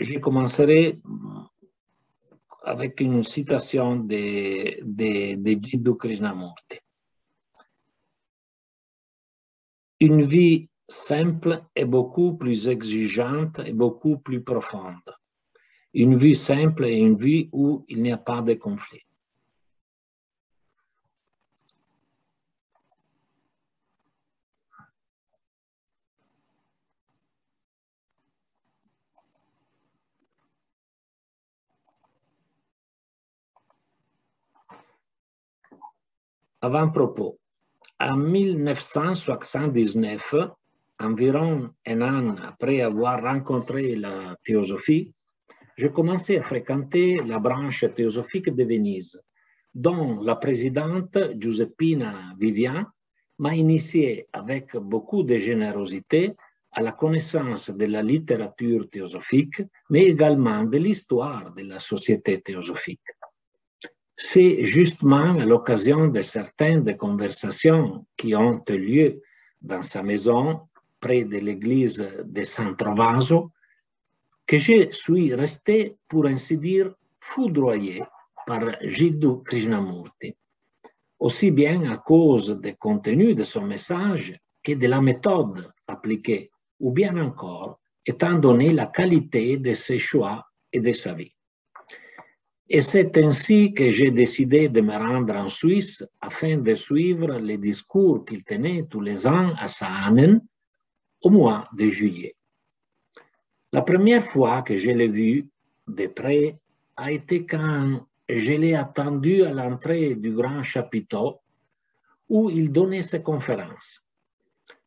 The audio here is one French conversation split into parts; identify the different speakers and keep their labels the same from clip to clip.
Speaker 1: je commencerai avec une citation de Jiddu Krishnamurti. Une vie simple est beaucoup plus exigeante et beaucoup plus profonde. Une vie simple est une vie où il n'y a pas de conflit. Avant-propos. En 1979, environ un an après avoir rencontré la théosophie, je commençais à fréquenter la branche théosophique de Venise, dont la présidente Giuseppina Vivian m'a initié avec beaucoup de générosité à la connaissance de la littérature théosophique, mais également de l'histoire de la société théosophique. C'est justement à l'occasion de certaines des conversations qui ont eu lieu dans sa maison, près de l'église de San Trovaso, que je suis resté, pour ainsi dire, foudroyé par Jiddu Krishnamurti, aussi bien à cause du contenu de son message que de la méthode appliquée, ou bien encore étant donné la qualité de ses choix et de sa vie. Et c'est ainsi que j'ai décidé de me rendre en Suisse afin de suivre les discours qu'il tenait tous les ans à Saanen au mois de juillet. La première fois que je l'ai vu de près a été quand je l'ai attendu à l'entrée du grand chapiteau où il donnait ses conférences.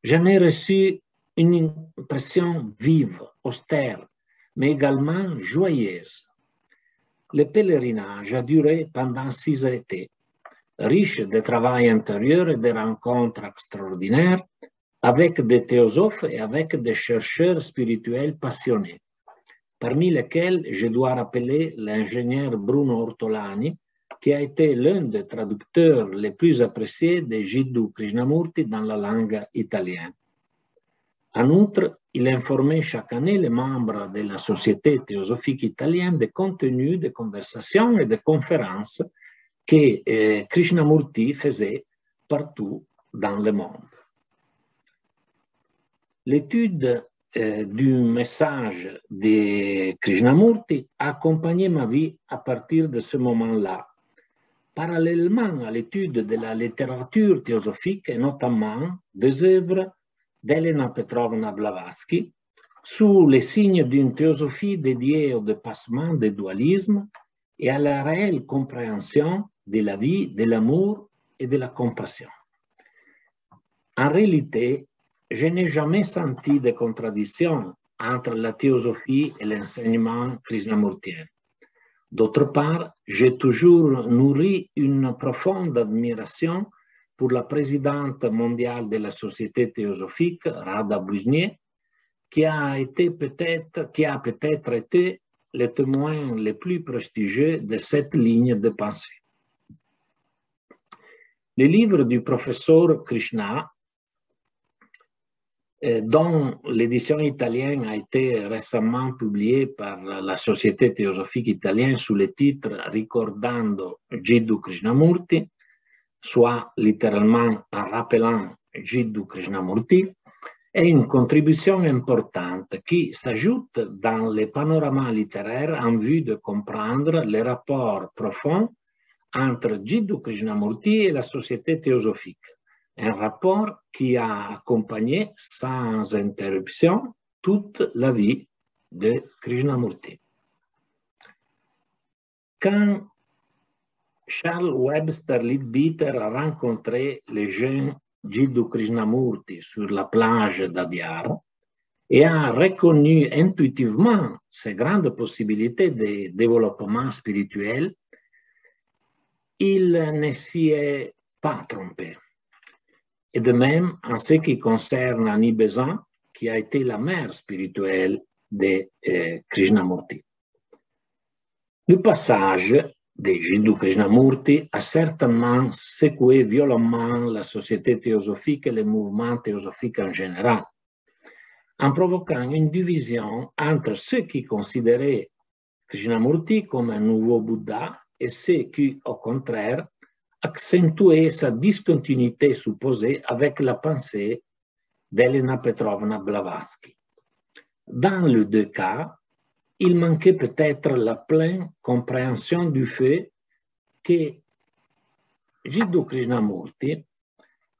Speaker 1: J'en ai reçu une impression vive, austère, mais également joyeuse. Le pèlerinage a duré pendant 6 étés, riche de travail intérieur et de rencontres extraordinaires avec des théosophes et avec des chercheurs spirituels passionnés, parmi lesquels je dois rappeler l'ingénieur Bruno Ortolani, qui a été l'un des traducteurs les plus appréciés de Jiddu Krishnamurti dans la langue italienne. En outre, il informait chaque année les membres de la Société théosophique italienne des contenus de conversations et de conférences que Krishnamurti faisait partout dans le monde. L'étude du message de Krishnamurti a accompagné ma vie à partir de ce moment-là, parallèlement à l'étude de la littérature théosophique et notamment des œuvres d'Elena Petrovna Blavatsky, sous les signes d'une théosophie dédiée au dépassement des dualismes et à la réelle compréhension de la vie, de l'amour et de la compassion. En réalité, je n'ai jamais senti de contradiction entre la théosophie et l'enseignement krishnamurtien. D'autre part, j'ai toujours nourri une profonde admiration pour la présidente mondiale de la Société théosophique, Radha Buznier, qui a peut-être été le témoin le plus prestigieux de cette ligne de pensée. Le livre du professeur Krishna, dont l'édition italienne a été récemment publiée par la Société théosophique italienne sous le titre Ricordando Jiddu Krishnamurti, soit littéralement en rappelant Jiddu Krishnamurti, est une contribution importante qui s'ajoute dans le panorama littéraire en vue de comprendre les rapports profonds entre Jiddu Krishnamurti et la société théosophique. Un rapport qui a accompagné sans interruption toute la vie de Krishnamurti. Quand Charles Webster Leadbeater a rencontré le jeune Jiddu Krishnamurti sur la plage d'Adyar et a reconnu intuitivement ses grandes possibilités de développement spirituel, il ne s'y est pas trompé. Et de même, en ce qui concerne Annie Besant, qui a été la mère spirituelle de Krishnamurti. Le passage de Jiddu Krishnamurti a certainement secoué violemment la société théosophique et les mouvements théosophiques en général. en provoquant une division entre ceux qui considéraient Krishnamurti comme un nouveau Bouddha et ceux qui, au contraire, accentuaient sa discontinuité supposée avec la pensée d'Elena Petrovna Blavatsky. Dans les deux cas, il manquait peut-être la pleine compréhension du fait que Jiddu Krishnamurti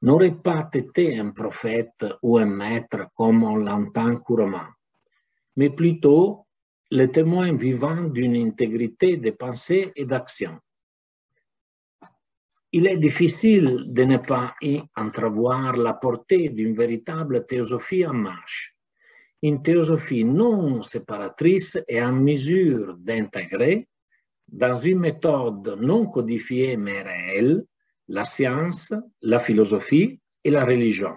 Speaker 1: n'aurait pas été un prophète ou un maître comme on l'entend couramment, mais plutôt le témoin vivant d'une intégrité de pensée et d'action. Il est difficile de ne pas y entrevoir la portée d'une véritable théosophie en marche, une théosophie non séparatrice et en mesure d'intégrer, dans une méthode non codifiée mais réelle, la science, la philosophie et la religion,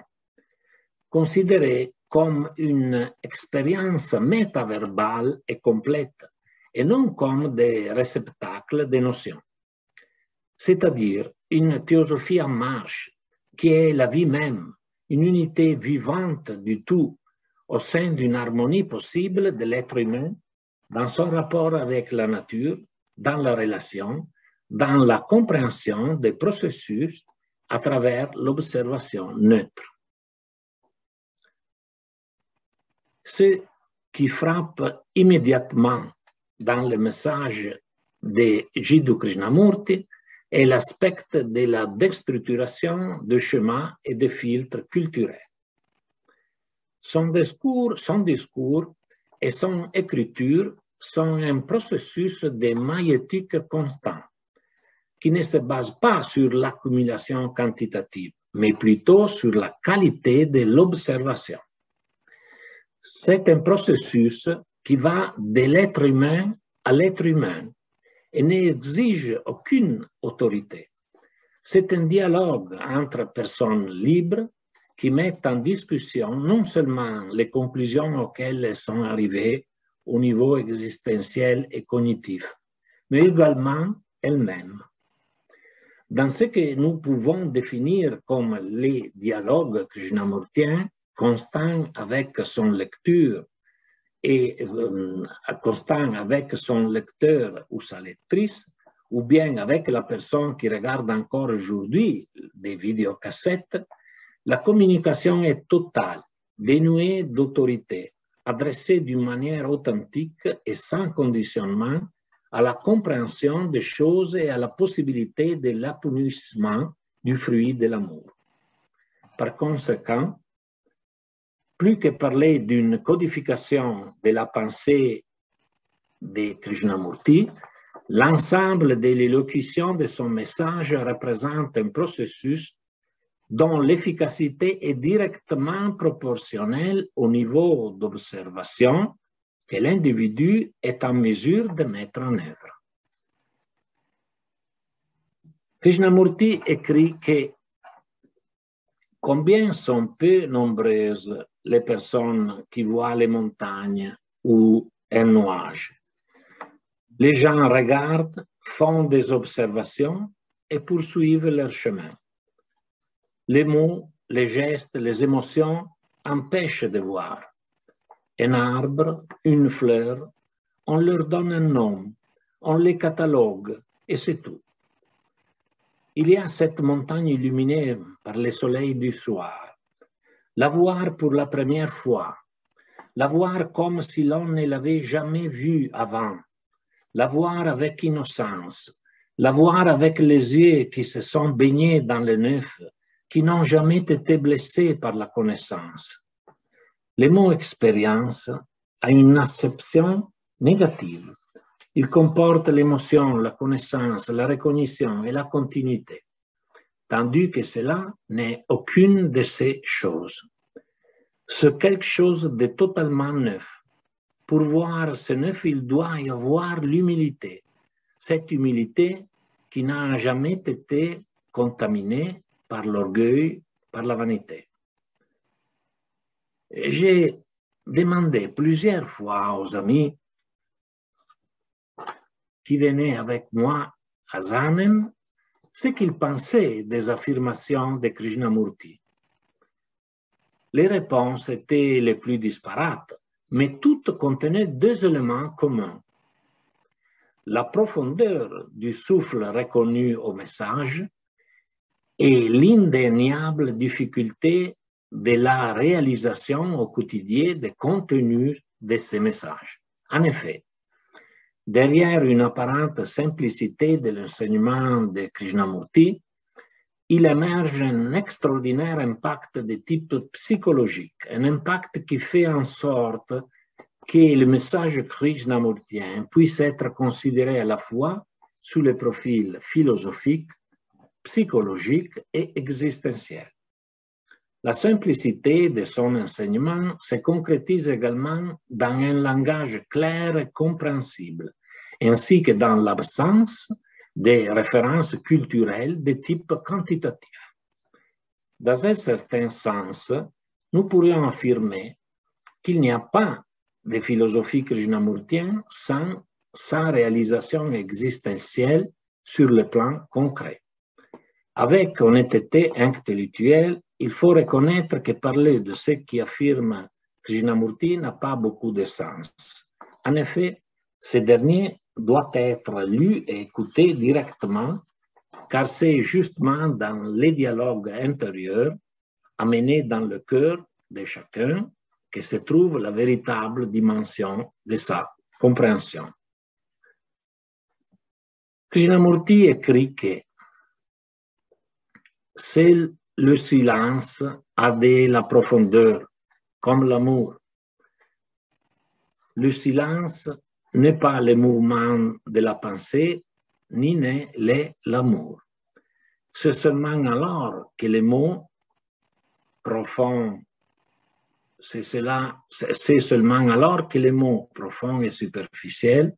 Speaker 1: considérée comme une expérience métaverbale et complète, et non comme des réceptacles de notions. C'est-à-dire une théosophie en marche, qui est la vie même, une unité vivante du tout, au sein d'une harmonie possible de l'être humain, dans son rapport avec la nature, dans la relation, dans la compréhension des processus à travers l'observation neutre. Ce qui frappe immédiatement dans le message de Jiddu Krishnamurti est l'aspect de la déstructuration de schémas et de filtres culturels. Son discours et son écriture sont un processus de maïeutique constant qui ne se base pas sur l'accumulation quantitative, mais plutôt sur la qualité de l'observation. C'est un processus qui va de l'être humain à l'être humain et n'exige aucune autorité. C'est un dialogue entre personnes libres qui mettent en discussion non seulement les conclusions auxquelles elles sont arrivées au niveau existentiel et cognitif, mais également elles-mêmes. Dans ce que nous pouvons définir comme les dialogues krishnamurtiens, constants avec son lecture et constant avec son lecteur ou sa lectrice, ou bien avec la personne qui regarde encore aujourd'hui des vidéocassettes, la communication est totale, dénuée d'autorité, adressée d'une manière authentique et sans conditionnement à la compréhension des choses et à la possibilité de l'épanouissement du fruit de l'amour. Par conséquent, plus que parler d'une codification de la pensée de Krishnamurti, l'ensemble de l'élocution de son message représente un processus dont l'efficacité est directement proportionnelle au niveau d'observation que l'individu est en mesure de mettre en œuvre. Krishnamurti écrit que combien sont peu nombreuses les personnes qui voient les montagnes ou un nuage. Les gens regardent, font des observations et poursuivent leur chemin. Les mots, les gestes, les émotions empêchent de voir. Un arbre, une fleur, on leur donne un nom, on les catalogue et c'est tout. Il y a cette montagne illuminée par le soleil du soir. La voir pour la première fois, la voir comme si l'on ne l'avait jamais vue avant, la voir avec innocence, la voir avec les yeux qui se sont baignés dans le neuf, qui n'ont jamais été blessés par la connaissance. Le mot expérience a une acception négative. Il comporte l'émotion, la connaissance, la recognition et la continuité, tandis que cela n'est aucune de ces choses. C'est quelque chose de totalement neuf. Pour voir ce neuf, il doit y avoir l'humilité. Cette humilité qui n'a jamais été contaminée par l'orgueil, par la vanité. J'ai demandé plusieurs fois aux amis qui venaient avec moi à Zanen ce qu'ils pensaient des affirmations de Krishnamurti. Les réponses étaient les plus disparates, mais toutes contenaient deux éléments communs. La profondeur du souffle reconnu au message et l'indéniable difficulté de la réalisation au quotidien des contenus de ces messages. En effet, derrière une apparente simplicité de l'enseignement de Krishnamurti, il émerge un extraordinaire impact de type psychologique, un impact qui fait en sorte que le message krishnamurtien puisse être considéré à la fois sous le profil philosophique, psychologique et existentiel. La simplicité de son enseignement se concrétise également dans un langage clair et compréhensible, ainsi que dans l'absence des références culturelles de type quantitatif. Dans un certain sens, nous pourrions affirmer qu'il n'y a pas de philosophie krishnamurtienne sans sa réalisation existentielle sur le plan concret. Avec honnêteté intellectuelle, il faut reconnaître que parler de ce qui affirme Krishnamurti n'a pas beaucoup de sens. En effet, ce dernier doit être lu et écouté directement, car c'est justement dans les dialogues intérieurs, amenés dans le cœur de chacun, que se trouve la véritable dimension de sa compréhension. Krishnamurti écrit que seul le silence a de la profondeur, comme l'amour. Le silence n'est pas le mouvement de la pensée, ni n'est l'amour. C'est seulement alors que les mots profonds, c'est seulement alors que les mots profonds et superficiels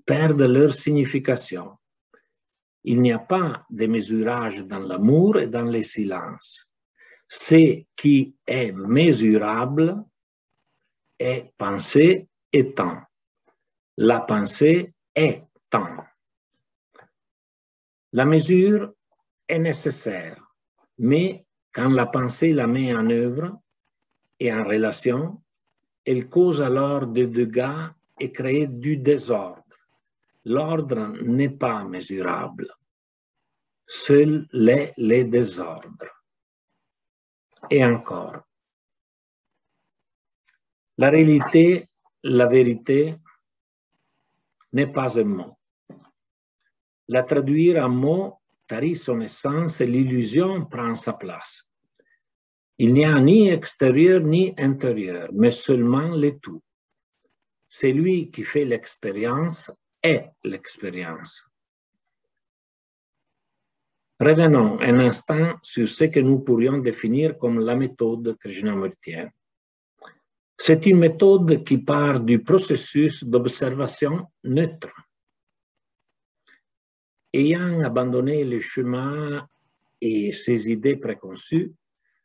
Speaker 1: perdent leur signification. Il n'y a pas de mesurage dans l'amour et dans le silence. Ce qui est mesurable est pensée et temps. La pensée est temps. La mesure est nécessaire, mais quand la pensée la met en œuvre et en relation, elle cause alors des dégâts et crée du désordre. L'ordre n'est pas mesurable. Seul l'est le désordre. Et encore. La réalité, la vérité, n'est pas un mot. La traduire en mots tarit son essence et l'illusion prend sa place. Il n'y a ni extérieur ni intérieur, mais seulement le tout. Celui qui fait l'expérience est l'expérience. Revenons un instant sur ce que nous pourrions définir comme la méthode krishnamurtienne. C'est une méthode qui part du processus d'observation neutre. Ayant abandonné le chemin et ses idées préconçues,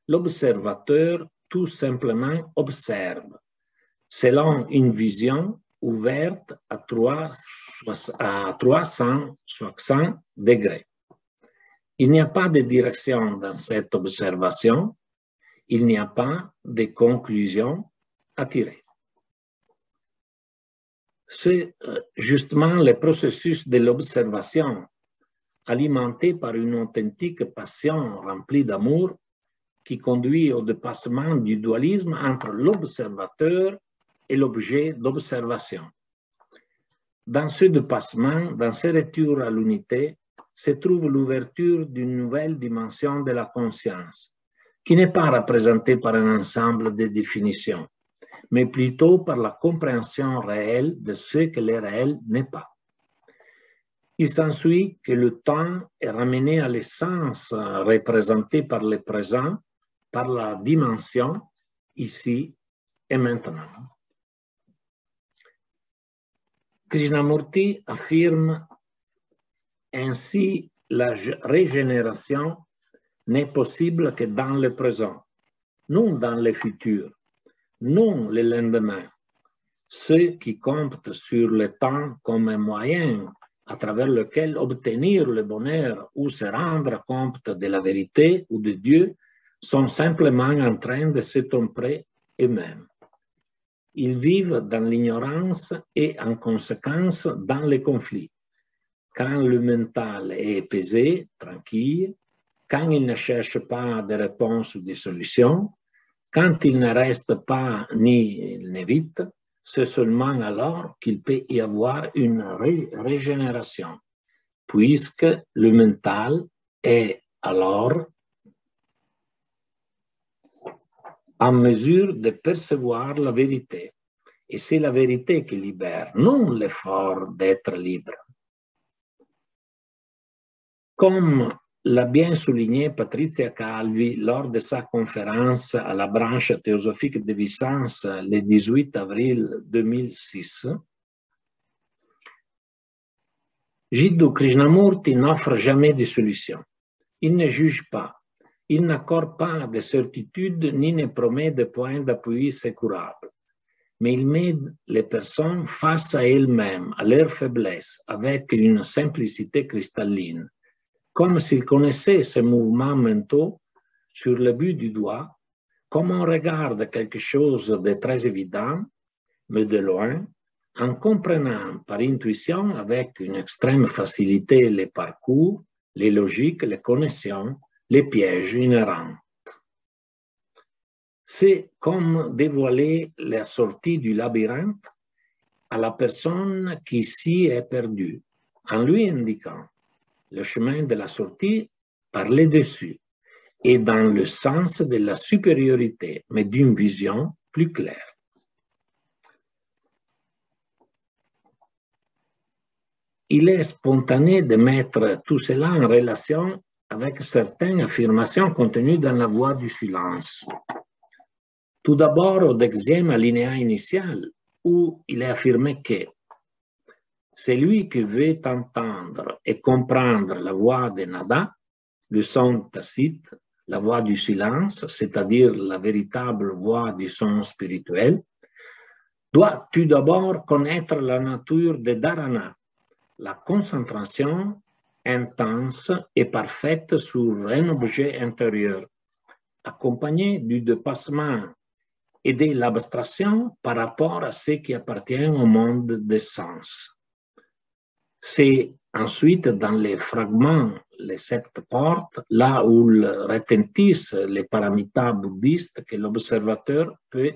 Speaker 1: l'observateur tout simplement observe, selon une vision ouverte à 360 degrés. Il n'y a pas de direction dans cette observation, il n'y a pas de conclusion à tirer. C'est justement le processus de l'observation, alimenté par une authentique passion remplie d'amour, qui conduit au dépassement du dualisme entre l'observateur et l'objet d'observation. Dans ce dépassement, dans ce retour à l'unité, se trouve l'ouverture d'une nouvelle dimension de la conscience, qui n'est pas représentée par un ensemble de définitions, mais plutôt par la compréhension réelle de ce que le réel n'est pas. Il s'ensuit que le temps est ramené à l'essence représentée par le présent, par la dimension ici et maintenant. Krishnamurti affirme ainsi la régénération n'est possible que dans le présent, non dans le futur, non le lendemain. Ceux qui comptent sur le temps comme un moyen à travers lequel obtenir le bonheur ou se rendre compte de la vérité ou de Dieu sont simplement en train de se tromper eux-mêmes. Ils vivent dans l'ignorance et en conséquence dans les conflits. Quand le mental est apaisé, tranquille, quand il ne cherche pas de réponses ou de solutions, quand il ne reste pas ni il n'évite, c'est seulement alors qu'il peut y avoir une régénération, puisque le mental est alors en mesure de percevoir la vérité. Et c'est la vérité qui libère, non l'effort d'être libre. Comme l'a bien souligné Patrizia Calvi lors de sa conférence à la branche théosophique de Vicence le 18 avril 2006, Jiddu Krishnamurti n'offre jamais de solution. Il ne juge pas. Il n'accorde pas de certitude ni ne promet de points d'appui sécurables. Mais il met les personnes face à elles-mêmes, à leurs faiblesses, avec une simplicité cristalline, comme s'il connaissait ces mouvements mentaux sur le bout du doigt, comme on regarde quelque chose de très évident, mais de loin, en comprenant par intuition avec une extrême facilité les parcours, les logiques, les connexions, les pièges inhérents. C'est comme dévoiler la sortie du labyrinthe à la personne qui s'y est perdue, en lui indiquant le chemin de la sortie par le dessus et dans le sens de la supériorité, mais d'une vision plus claire. Il est spontané de mettre tout cela en relation avec certaines affirmations contenues dans la voie du silence. Tout d'abord, au 10e alinéa initial, où il est affirmé que celui qui veut entendre et comprendre la voix de Nada, le son tacite, la voix du silence, c'est-à-dire la véritable voix du son spirituel, doit tout d'abord connaître la nature de Dharana, la concentration intense et parfaite sur un objet intérieur, accompagnée du dépassement et de l'abstraction par rapport à ce qui appartient au monde des sens. C'est ensuite dans les fragments, les 7 portes, là où retentissent les paramitas bouddhistes, que l'observateur peut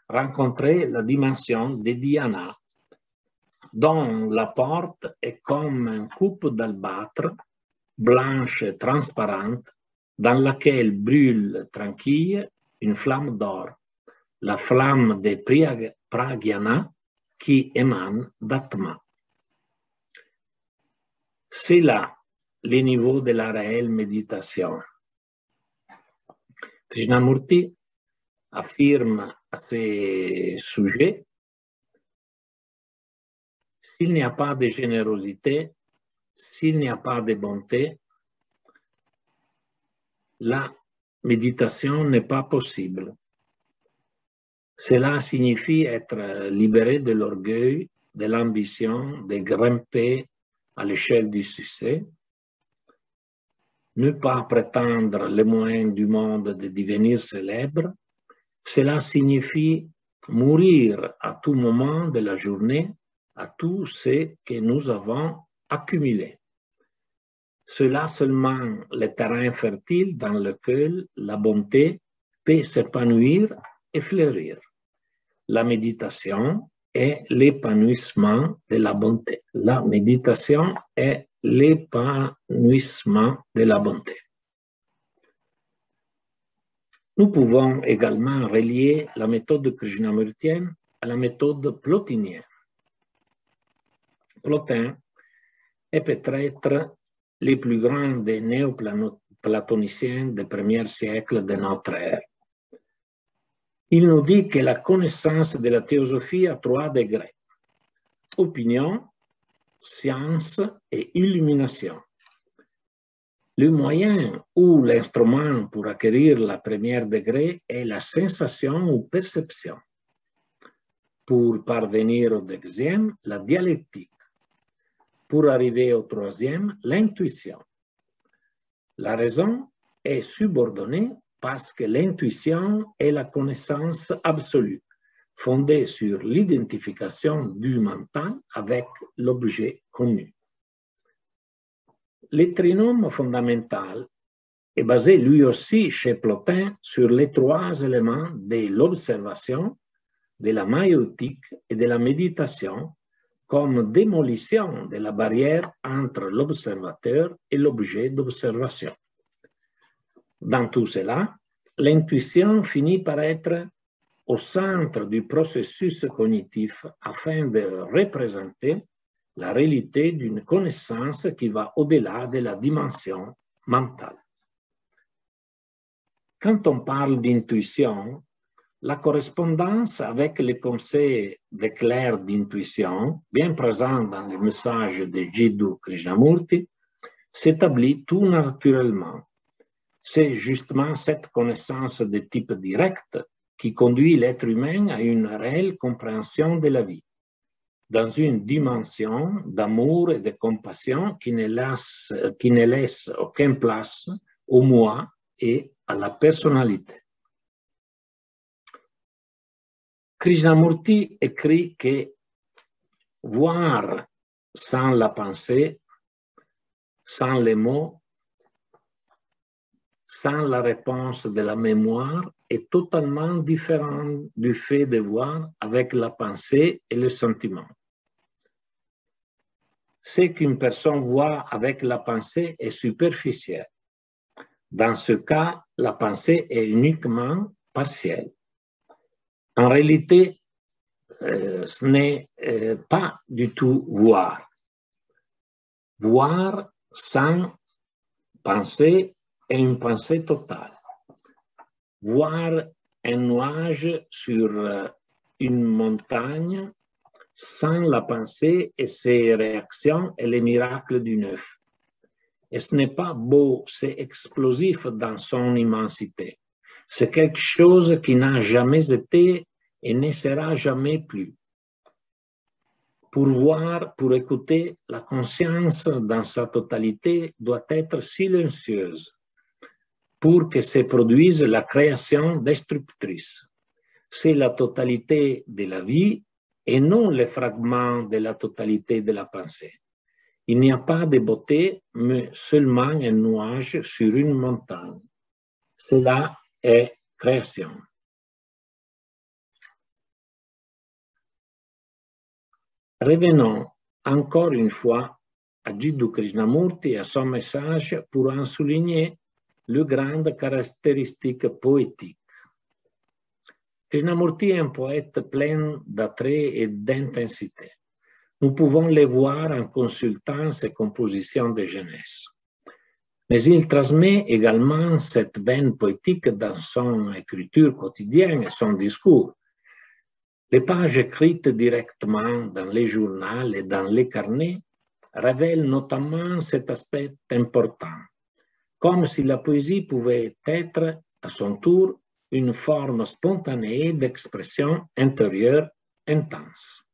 Speaker 1: rencontrer la dimension des dhyana, dont la porte est comme une coupe d'albâtre, blanche et transparente, dans laquelle brûle tranquille une flamme d'or, la flamme de Pragyana qui émane d'Atma. C'est là le niveau de la réelle méditation. Krishnamurti affirme à ce sujet: s'il n'y a pas de générosité, s'il n'y a pas de bonté, la méditation n'est pas possible. Cela signifie être libéré de l'orgueil, de l'ambition, de grimper à l'échelle du succès, ne pas prétendre les moyens du monde de devenir célèbre. Cela signifie mourir à tout moment de la journée à tout ce que nous avons accumulé. Cela seulement le terrain fertile dans lequel la bonté peut s'épanouir et fleurir. La méditation est l'épanouissement de la bonté. La méditation est l'épanouissement de la bonté. Nous pouvons également relier la méthode krishnamurtienne à la méthode plotinienne. Plotin est peut-être le plus grand des néoplatoniciens du premier siècle de notre ère. Il nous dit que la connaissance de la théosophie a 3 degrés: opinion, science et illumination. Le moyen ou l'instrument pour acquérir la première degré est la sensation ou perception. Pour parvenir au 10e, la dialectique. Pour arriver au 3e, l'intuition. La raison est subordonnée parce que l'intuition est la connaissance absolue, fondée sur l'identification du mental avec l'objet connu. Le trinôme fondamental est basé lui aussi chez Plotin sur les trois éléments de l'observation, de la maïeutique et de la méditation comme démolition de la barrière entre l'observateur et l'objet d'observation. Dans tout cela, l'intuition finit par être au centre du processus cognitif afin de représenter la réalité d'une connaissance qui va au-delà de la dimension mentale. Quand on parle d'intuition, la correspondance avec les conseils d'éclair d'intuition, bien présents dans le message de Jiddu Krishnamurti, s'établit tout naturellement. C'est justement cette connaissance de type direct qui conduit l'être humain à une réelle compréhension de la vie, dans une dimension d'amour et de compassion qui ne laisse aucune place au moi et à la personnalité. Krishnamurti écrit que voir sans la pensée, sans les mots, sans la réponse de la mémoire est totalement différent du fait de voir avec la pensée et le sentiment. Ce qu'une personne voit avec la pensée est superficiel. Dans ce cas, la pensée est uniquement partielle. En réalité, ce n'est pas du tout voir. Voir sans penser est une pensée totale. Voir un nuage sur une montagne sans la pensée et ses réactions est le miracle du neuf. Et ce n'est pas beau, c'est explosif dans son immensité. C'est quelque chose qui n'a jamais été et ne sera jamais plus. Pour voir, pour écouter, la conscience dans sa totalité doit être silencieuse pour que se produise la création destructrice. C'est la totalité de la vie et non le fragment de la totalité de la pensée. Il n'y a pas de beauté, mais seulement un nuage sur une montagne. Cela est création. Revenons encore une fois à Jiddu Krishnamurti et à son message pour en souligner les grandes caractéristiques poétiques. Krishnamurti est un poète plein d'attrait et d'intensité. Nous pouvons le voir en consultant ses compositions de jeunesse. Mais il transmet également cette veine poétique dans son écriture quotidienne et son discours. Les pages écrites directement dans les journaux et dans les carnets révèlent notamment cet aspect important, comme si la poésie pouvait être, à son tour, une forme spontanée d'expression intérieure intense.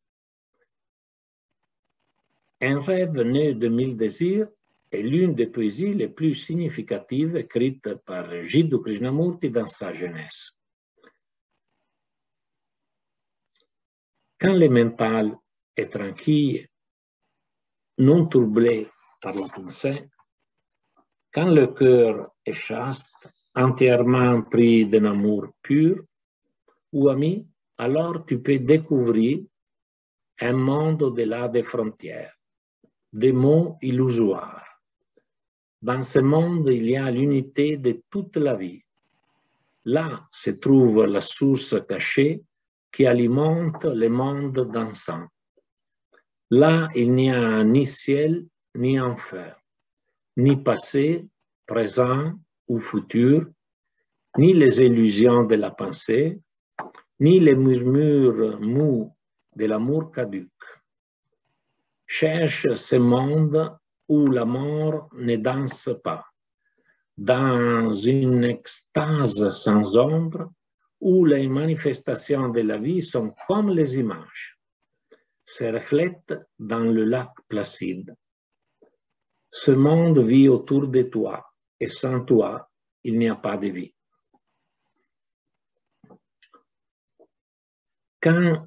Speaker 1: Un rêve né de mille désirs est l'une des poésies les plus significatives écrites par Jiddu Krishnamurti dans sa jeunesse. Quand le mental est tranquille, non troublé par la pensée, quand le cœur est chaste, entièrement pris d'un amour pur ou ami, alors tu peux découvrir un monde au-delà des frontières, des mots illusoires. Dans ce monde, il y a l'unité de toute la vie. Là se trouve la source cachée qui alimente le monde dansant. Là, il n'y a ni ciel, ni enfer, ni passé, présent ou futur, ni les illusions de la pensée, ni les murmures mous de l'amour caduc. Cherche ce monde où la mort ne danse pas, dans une extase sans ombre, où les manifestations de la vie sont comme les images, se reflètent dans le lac placide. Ce monde vit autour de toi, et sans toi, il n'y a pas de vie. Quand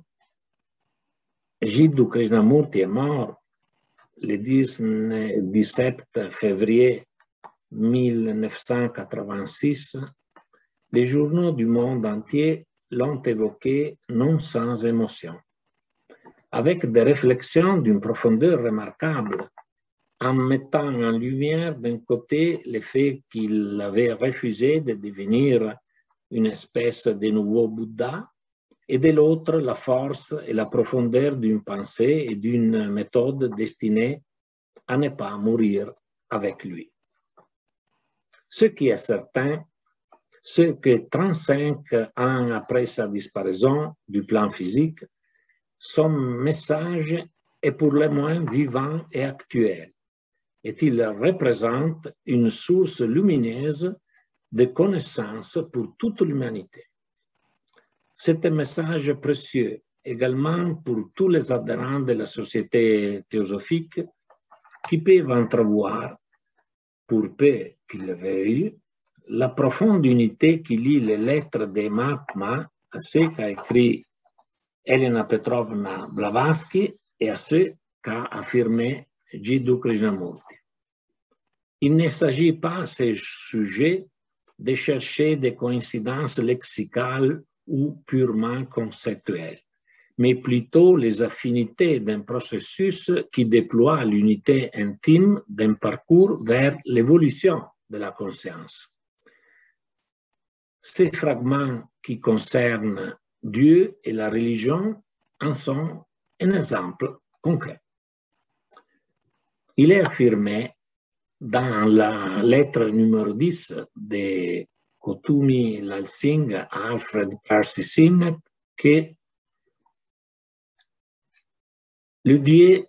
Speaker 1: Jiddu Krishnamurti est mort le 17 février 1986, les journaux du monde entier l'ont évoqué non sans émotion, avec des réflexions d'une profondeur remarquable, en mettant en lumière d'un côté le fait qu'il avait refusé de devenir une espèce de nouveau Bouddha, et de l'autre la force et la profondeur d'une pensée et d'une méthode destinée à ne pas mourir avec lui. Ce qui est certain, c'est que 35 ans après sa disparition du plan physique, son message est pour le moins vivant et actuel, et il représente une source lumineuse de connaissances pour toute l'humanité. C'est un message précieux également pour tous les adhérents de la société théosophique qui peuvent entrevoir, pour peu qu'ils le veuillent, la profonde unité qui lie les lettres des Mahatmas à ce qu'a écrit Elena Petrovna Blavatsky et à ce qu'a affirmé Jiddu Krishnamurti. Il ne s'agit pas à ce sujet de chercher des coïncidences lexicales ou purement conceptuelles, mais plutôt les affinités d'un processus qui déploie l'unité intime d'un parcours vers l'évolution de la conscience. Ces fragments qui concernent Dieu et la religion en sont un exemple concret. Il est affirmé dans la lettre numéro 10 de Kotumi Lalsing à Alfred Percy Sinnett que le Dieu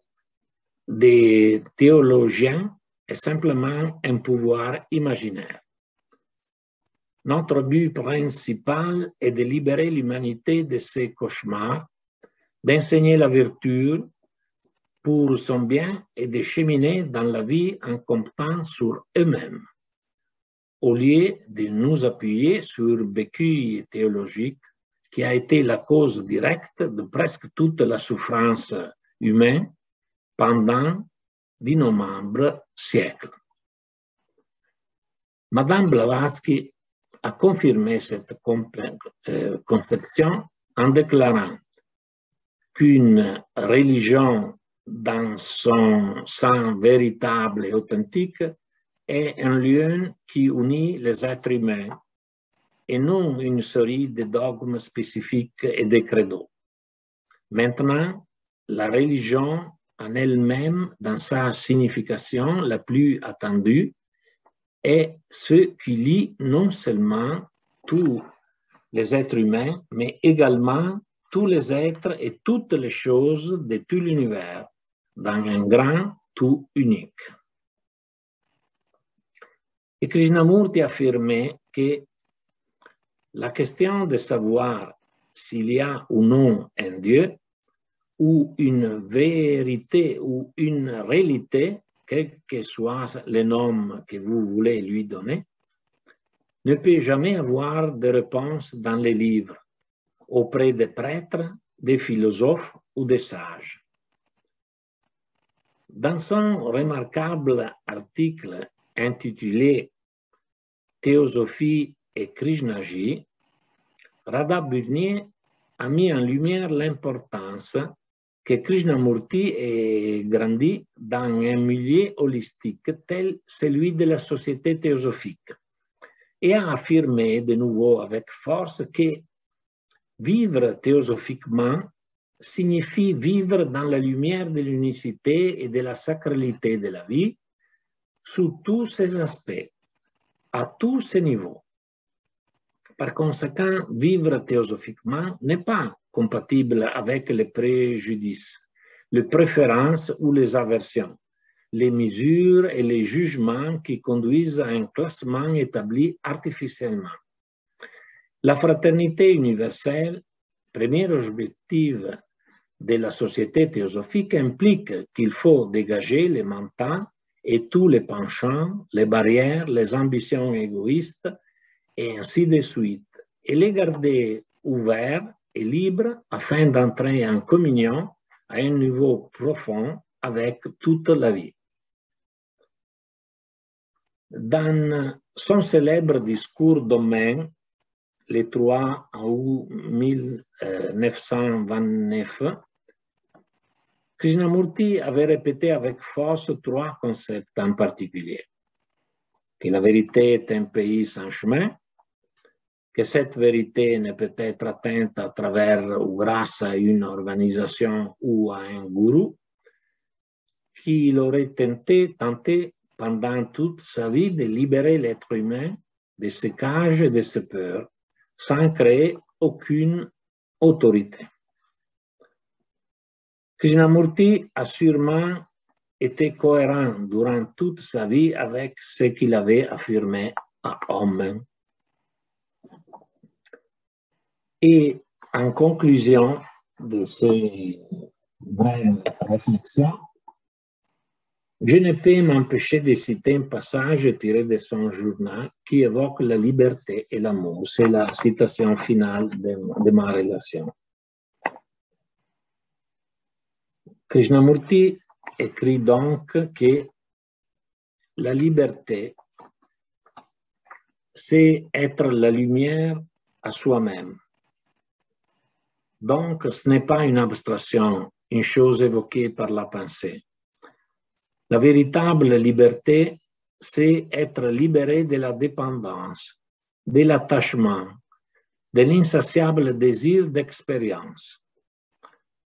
Speaker 1: des théologiens est simplement un pouvoir imaginaire. Notre but principal est de libérer l'humanité de ses cauchemars, d'enseigner la vertu pour son bien et de cheminer dans la vie en comptant sur eux-mêmes, au lieu de nous appuyer sur béquille théologique qui a été la cause directe de presque toute la souffrance humaine pendant d'innombrables siècles. Madame Blavatsky a confirmé cette conception en déclarant qu'une religion dans son sens véritable et authentique est un lien qui unit les êtres humains et non une série de dogmes spécifiques et de credos. Maintenant, la religion en elle-même, dans sa signification la plus attendue, est ce qui lie non seulement tous les êtres humains, mais également tous les êtres et toutes les choses de tout l'univers dans un grand tout unique. Et Krishnamurti affirmait que la question de savoir s'il y a ou non un Dieu, ou une vérité ou une réalité, quel que soit le nom que vous voulez lui donner, ne peut jamais avoir de réponse dans les livres, auprès des prêtres, des philosophes ou des sages. Dans son remarquable article intitulé « Théosophie et Krishnaji », Radha Burnier a mis en lumière l'importance que Krishnamurti ait grandi dans un milieu holistique tel celui de la société théosophique et a affirmé de nouveau avec force que vivre théosophiquement signifie vivre dans la lumière de l'unicité et de la sacralité de la vie sous tous ses aspects, à tous ses niveaux. Par conséquent, vivre théosophiquement n'est pas compatible avec les préjudices, les préférences ou les aversions, les mesures et les jugements qui conduisent à un classement établi artificiellement. La fraternité universelle, premier objectif de la société théosophique, implique qu'il faut dégager les mental et tous les penchants, les barrières, les ambitions égoïstes, et ainsi de suite, et les garder ouverts et libre afin d'entrer en communion à un niveau profond avec toute la vie. Dans son célèbre discours d'Omen, le 3 août 1929, Krishnamurti avait répété avec force trois concepts en particulier. Que la vérité est un pays sans chemin, que cette vérité ne peut être atteinte à travers ou grâce à une organisation ou à un gourou, qu'il aurait tenté pendant toute sa vie de libérer l'être humain de ses cages et de ses peurs, sans créer aucune autorité. Krishnamurti a sûrement été cohérent durant toute sa vie avec ce qu'il avait affirmé à Omen. Et en conclusion de ces brèves réflexions, je ne peux m'empêcher de citer un passage tiré de son journal qui évoque la liberté et l'amour. C'est la citation finale de ma relation. Krishnamurti écrit donc que la liberté, c'est être la lumière à soi-même. Donc, ce n'est pas une abstraction, une chose évoquée par la pensée. La véritable liberté, c'est être libéré de la dépendance, de l'attachement, de l'insatiable désir d'expérience.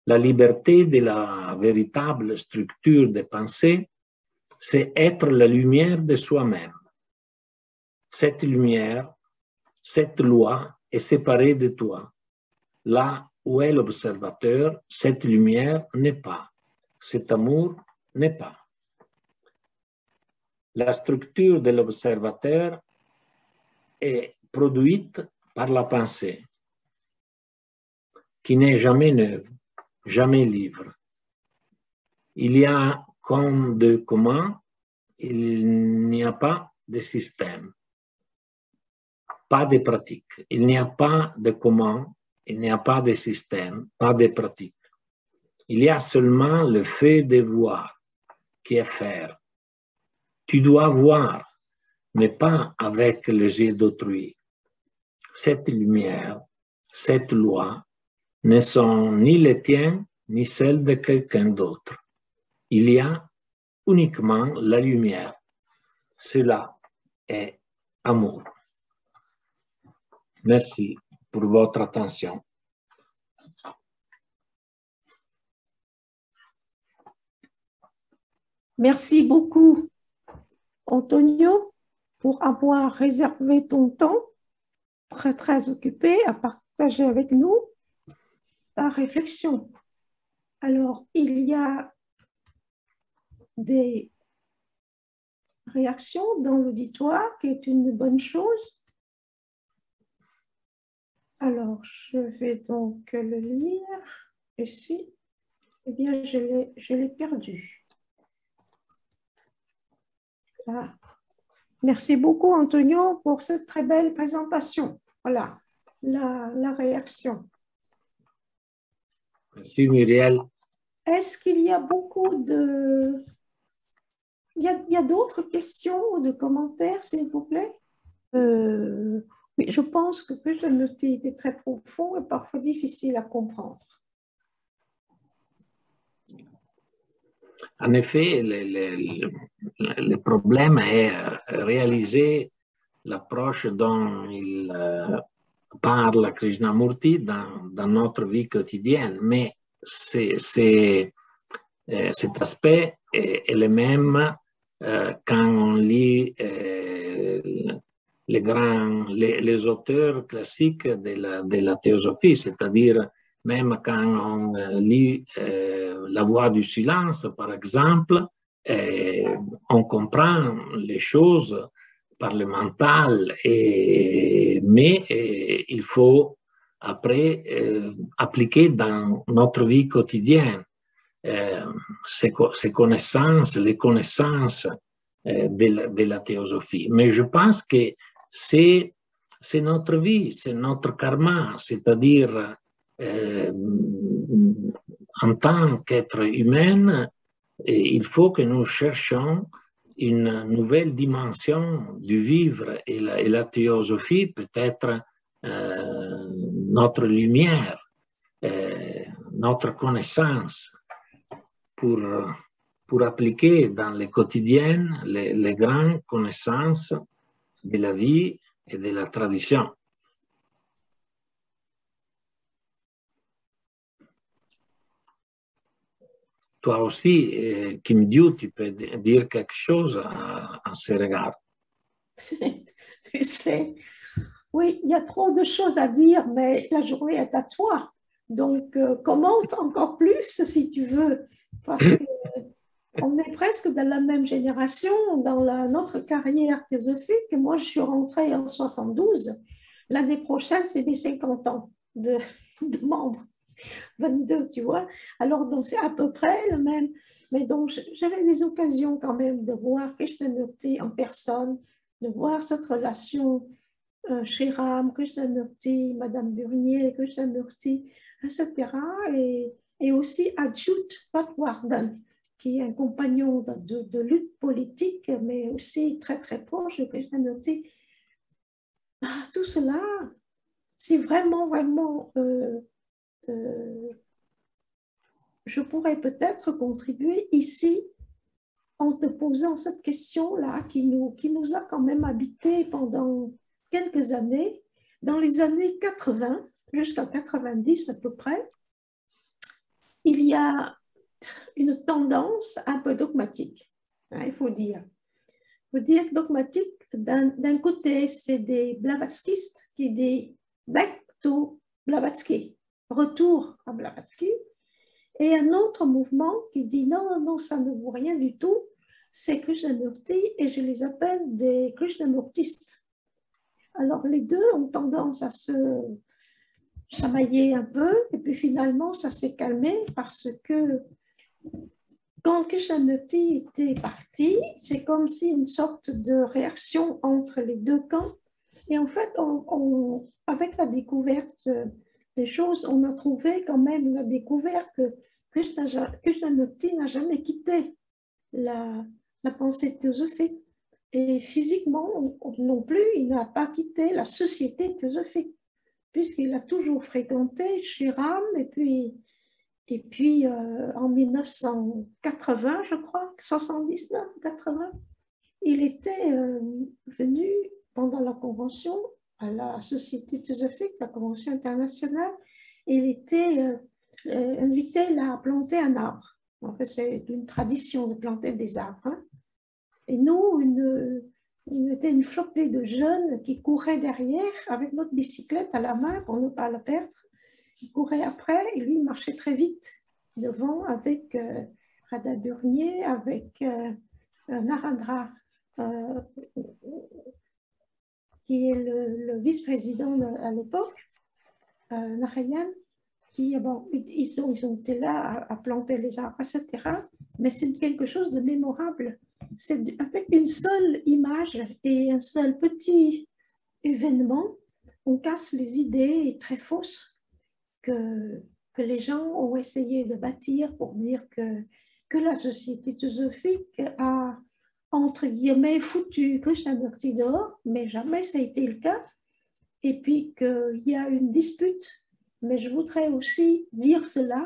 Speaker 1: La liberté de la véritable structure de pensée, c'est être la lumière de soi-même. Cette lumière, cette loi est séparée de toi. Là où est l'observateur, cette lumière n'est pas. Cet amour n'est pas. La structure de l'observateur est produite par la pensée, qui n'est jamais neuve, jamais libre. Il y a comme de comment, il n'y a pas de système, pas de pratique. Il n'y a pas de comment, il n'y a pas de système, pas de pratique. Il y a seulement le fait de voir, qui est faire. Tu dois voir, mais pas avec les yeux d'autrui. Cette lumière, cette loi, ne sont ni les tiens, ni celles de quelqu'un d'autre. Il y a uniquement la lumière. Cela est amour. Merci pour votre attention.
Speaker 2: Merci beaucoup, Antonio, pour avoir réservé ton temps, très occupé, à partager avec nous ta réflexion. Alors, il y a des réactions dans l'auditoire, qui est une bonne chose. Alors, je vais donc le lire ici. Eh bien, je l'ai perdu. Ah. Merci beaucoup, Antonio, pour cette très belle présentation. Voilà, la réaction.
Speaker 1: Merci, Muriel.
Speaker 2: Est-ce qu'il y a beaucoup de... Il y a d'autres questions ou de commentaires, s'il vous plaît? Oui, je pense que Krishnamurti était très profond et parfois difficile à comprendre.
Speaker 1: En effet, le problème est réaliser l'approche dont il parle Krishnamurti dans notre vie quotidienne. Mais cet aspect est le même quand on lit les auteurs classiques de la théosophie, c'est-à-dire même quand on lit La Voix du silence, par exemple, on comprend les choses par le mental, mais il faut après appliquer dans notre vie quotidienne ces connaissances, les connaissances de la théosophie. Mais je pense que c'est notre vie, c'est notre karma, c'est-à-dire En tant qu'être humain, il faut que nous cherchions une nouvelle dimension du vivre et la théosophie peut être notre lumière, notre connaissance pour appliquer dans le quotidien les grandes connaissances de la vie et de la tradition. Toi aussi, Kim Diu, tu peux dire quelque chose à ce regard.
Speaker 2: Tu sais, oui, il y a trop de choses à dire, mais la journée est à toi. Donc, commente encore plus si tu veux, parce qu'on est presque de la même génération dans notre carrière théosophique. Moi, je suis rentrée en 72. L'année prochaine, c'est mes 50 ans de membres. 22, tu vois. Alors, donc, c'est à peu près le même. Mais donc, j'avais des occasions quand même de voir Krishnamurti en personne, de voir cette relation Sriram, Krishnamurti, Madame Burnier, Krishnamurti, etc. Et aussi Ajut Patwardhan, qui est un compagnon de lutte politique, mais aussi très, très proche de Krishnamurti. Tout cela, c'est vraiment, vraiment... je pourrais peut-être contribuer ici en te posant cette question-là qui nous a quand même habité pendant quelques années. Dans les années 80, jusqu'à 90 à peu près, il y a une tendance un peu dogmatique, hein, il faut dire. Il faut dire dogmatique, d'un côté, c'est des blavatskistes qui disent back to Blavatsky, retour à Blavatsky, et un autre mouvement qui dit non, non, non, ça ne vaut rien du tout, c'est Krishnamurti et je les appelle des Krishnamurtistes. Alors les deux ont tendance à se chamailler un peu et puis finalement ça s'est calmé parce que quand Krishnamurti était parti, c'est comme si une sorte de réaction entre les deux camps et en fait avec la découverte des choses, on a trouvé quand même la découverte que Krishnamurti n'a jamais quitté la pensée théosophique. Et physiquement non plus, il n'a pas quitté la société théosophique, puisqu'il a toujours fréquenté Sriram, et puis en 1980, je crois, 79, 80, il était venu pendant la convention à la Société théosophique, la convention internationale, il était invité à planter un arbre. En fait, c'est une tradition de planter des arbres. Hein. Et nous, une flopée de jeunes qui couraient derrière avec notre bicyclette à la main pour ne pas la perdre. Ils couraient après et lui, il marchait très vite devant avec Radha Burnier, avec Narendra, qui est le vice-président à l'époque, Narayan, qui, bon, ils ont été là à planter les arbres, etc. Mais c'est quelque chose de mémorable. C'est avec une seule image et un seul petit événement, on casse les idées très fausses que les gens ont essayé de bâtir pour dire que la société théosophique a, entre guillemets, foutu Krishnamurti dehors, mais jamais ça a été le cas. Et puis qu'il y a une dispute. Mais je voudrais aussi dire cela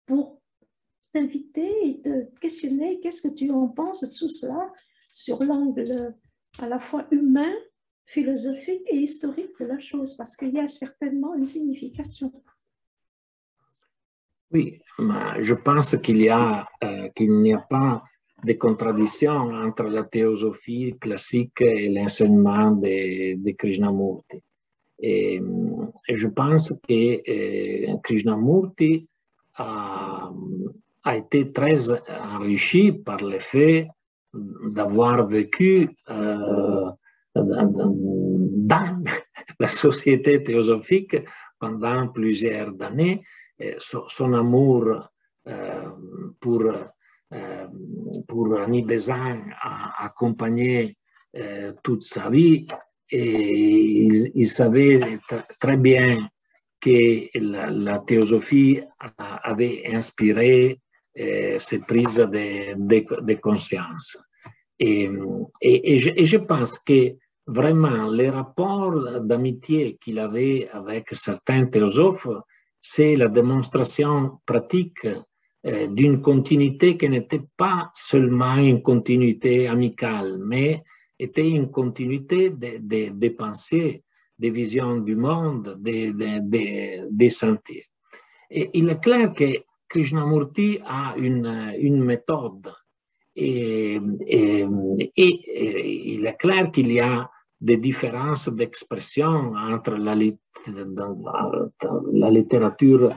Speaker 2: pour t'inviter et te questionner qu'est-ce que tu en penses de tout cela sur l'angle à la fois humain, philosophique et historique de la chose, parce qu'il y a certainement une signification.
Speaker 1: Oui, je pense qu'il n'y a pas de contradiction entre la théosophie classique et l'enseignement de Krishnamurti. Et je pense que Krishnamurti a été très enrichi par le fait d'avoir vécu dans la société théosophique pendant plusieurs années. Son amour pour Annie Besant a accompagné toute sa vie et il savait très bien que la théosophie avait inspiré cette prise de conscience. Et je pense que vraiment, les rapports d'amitié qu'il avait avec certains théosophes, c'est la démonstration pratique d'une continuité qui n'était pas seulement une continuité amicale, mais était une continuité des pensées, des visions du monde, des sentiers. Et il est clair que Krishnamurti a une méthode et il est clair qu'il y a des différences d'expression entre la littérature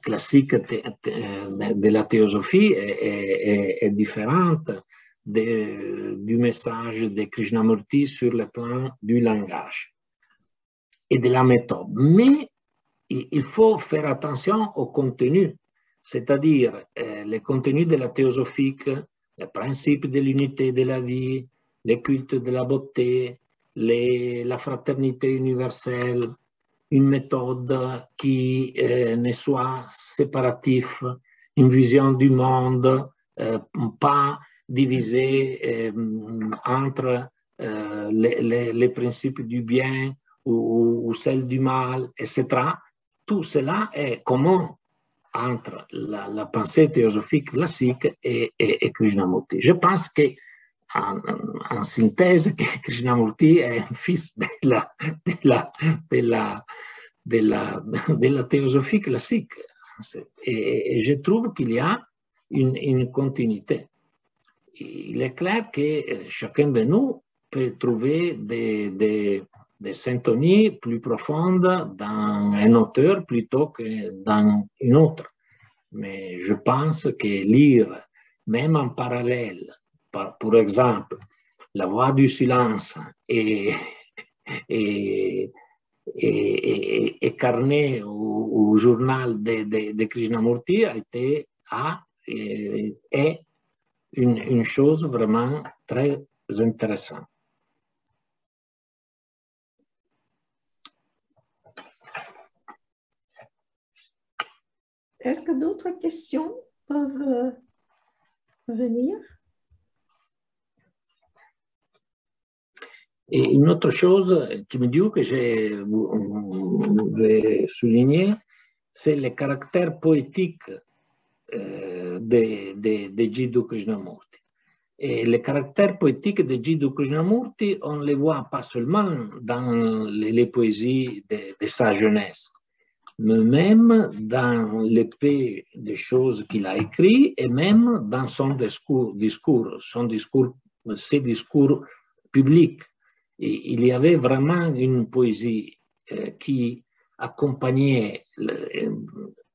Speaker 1: classique de la théosophie est différente du message de Krishnamurti sur le plan du langage et de la méthode. Mais il faut faire attention au contenu, c'est-à-dire le contenu de la théosophique, les principes de l'unité de la vie, les cultes de la beauté, la fraternité universelle, une méthode qui ne soit séparative, une vision du monde, pas divisée entre les principes du bien ou celle du mal, etc. Tout cela est commun entre la pensée théosophique classique et Krishnamurti. Je pense que en synthèse, que Krishnamurti est un fils de la théosophie classique. Et je trouve qu'il y a une continuité. Il est clair que chacun de nous peut trouver des syntonies plus profondes dans un auteur plutôt que dans une autre. Mais je pense que lire, même en parallèle, pour exemple, La Voix du silence et carnet ou journal de Krishnamurti est une chose vraiment très intéressante.
Speaker 2: Est-ce que d'autres questions peuvent venir?
Speaker 1: Et une autre chose qui me dit que je vais souligner, c'est le caractère poétique de Jiddu Krishnamurti. Et le caractère poétique de Jiddu Krishnamurti, on ne le voit pas seulement dans les poésies de sa jeunesse, mais même dans l'épée des choses qu'il a écrites et même dans son ses discours publics. Et il y avait vraiment une poésie qui accompagnait,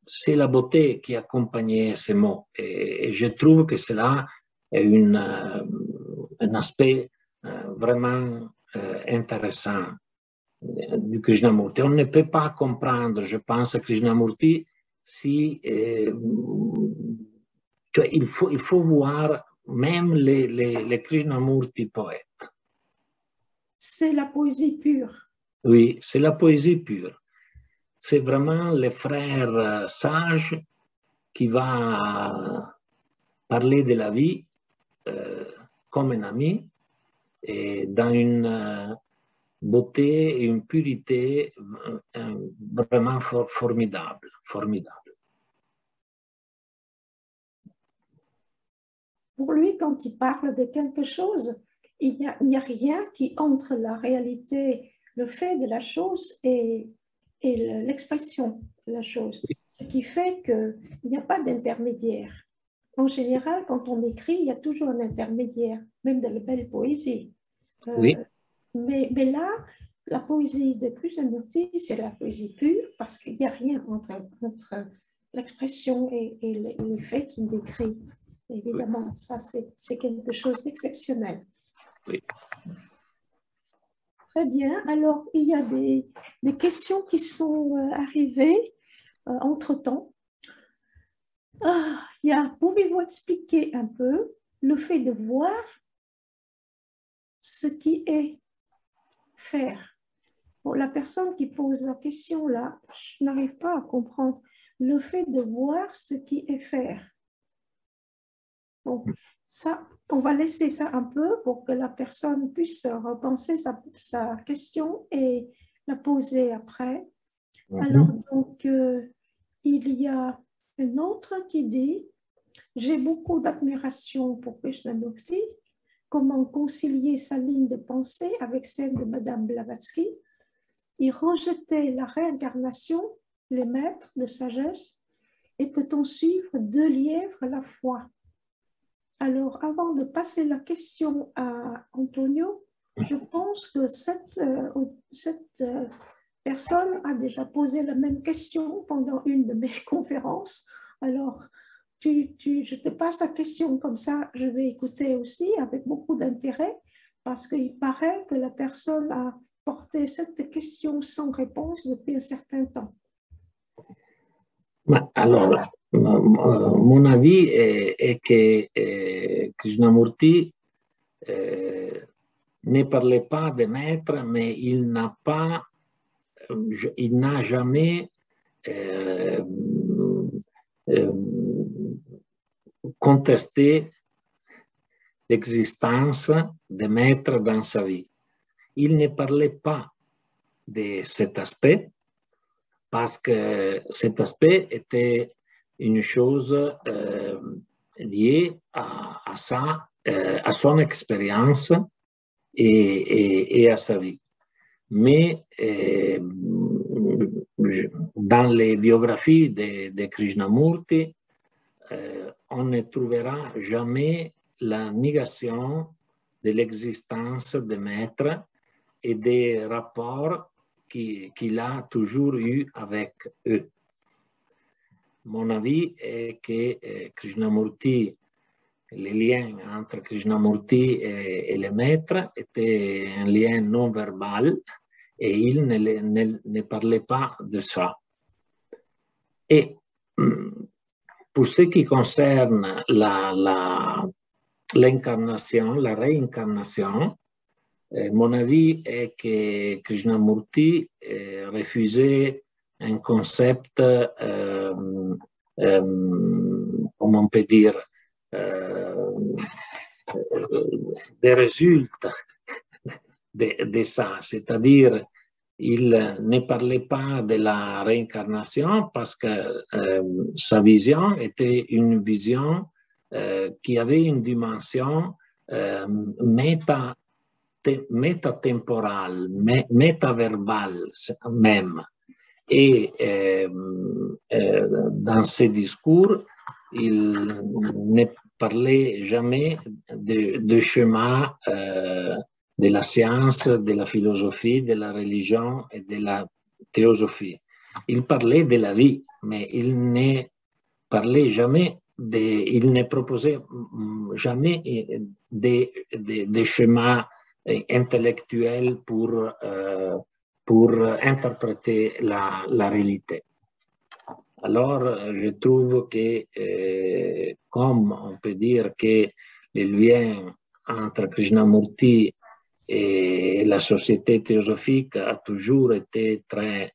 Speaker 1: c'est la beauté qui accompagnait ces mots. Et je trouve que cela est un aspect vraiment intéressant du Krishnamurti. On ne peut pas comprendre, je pense, Krishnamurti si il faut voir même les Krishnamurti poètes.
Speaker 2: C'est la poésie pure.
Speaker 1: Oui, c'est la poésie pure. C'est vraiment le frère sage qui va parler de la vie comme un ami et dans une beauté et une purité vraiment formidable.
Speaker 2: Pour lui, quand il parle de quelque chose, il n'y a rien qui entre la réalité, le fait de la chose et l'expression de la chose. Ce qui fait qu'il n'y a pas d'intermédiaire. En général, quand on écrit, il y a toujours un intermédiaire, même dans la belle poésie.
Speaker 1: Oui.
Speaker 2: Mais là, la poésie de Krishnamurti, c'est la poésie pure parce qu'il n'y a rien entre l'expression et le fait qu'il décrit. Évidemment, ça, c'est quelque chose d'exceptionnel.
Speaker 1: Oui.
Speaker 2: Très bien. Alors, il y a des questions qui sont arrivées entre-temps. Pouvez-vous expliquer un peu le fait de voir ce qui est faire? Pour la personne qui pose la question là, je n'arrive pas à comprendre le fait de voir ce qui est faire. Bon, ça, on va laisser ça un peu pour que la personne puisse repenser sa question et la poser après. Alors, donc, il y a un autre qui dit « J'ai beaucoup d'admiration pour Krishnamurti. Comment concilier sa ligne de pensée avec celle de Madame Blavatsky? Il rejetait la réincarnation, les maîtres de sagesse, et peut-on suivre deux lièvres à la fois ?» Alors, avant de passer la question à Antonio, je pense que cette personne a déjà posé la même question pendant une de mes conférences. Alors, je te passe la question comme ça, je vais écouter aussi avec beaucoup d'intérêt parce qu'il paraît que la personne a porté cette question sans réponse depuis un certain temps.
Speaker 1: Alors, mon avis est que Krishnamurti ne parlait pas des maîtres, mais il n'a jamais contesté l'existence des maîtres dans sa vie. Il ne parlait pas de cet aspect parce que cet aspect était une chose liée à son expérience et à sa vie. Mais dans les biographies de Krishnamurti, on ne trouvera jamais la négation de l'existence des maîtres et des rapports qu'il a toujours eu avec eux. Mon avis est que Krishnamurti, les liens entre Krishnamurti et les maîtres étaient un lien non verbal et il ne parlait pas de ça. Et pour ce qui concerne l'incarnation, la réincarnation, mon avis est que Krishnamurti refusait un concept, comment on peut dire, des résultats de ça, c'est-à-dire il ne parlait pas de la réincarnation parce que sa vision était une vision qui avait une dimension métatemporale, métaverbale même. Et dans ses discours, il ne parlait jamais de chemin de la science, de la philosophie, de la religion et de la théosophie. Il parlait de la vie, mais il ne parlait jamais il ne proposait jamais des chemins intellectuels pour interpréter la réalité. Alors, je trouve que, comme on peut dire que le lien entre Krishnamurti et la société théosophique a toujours été très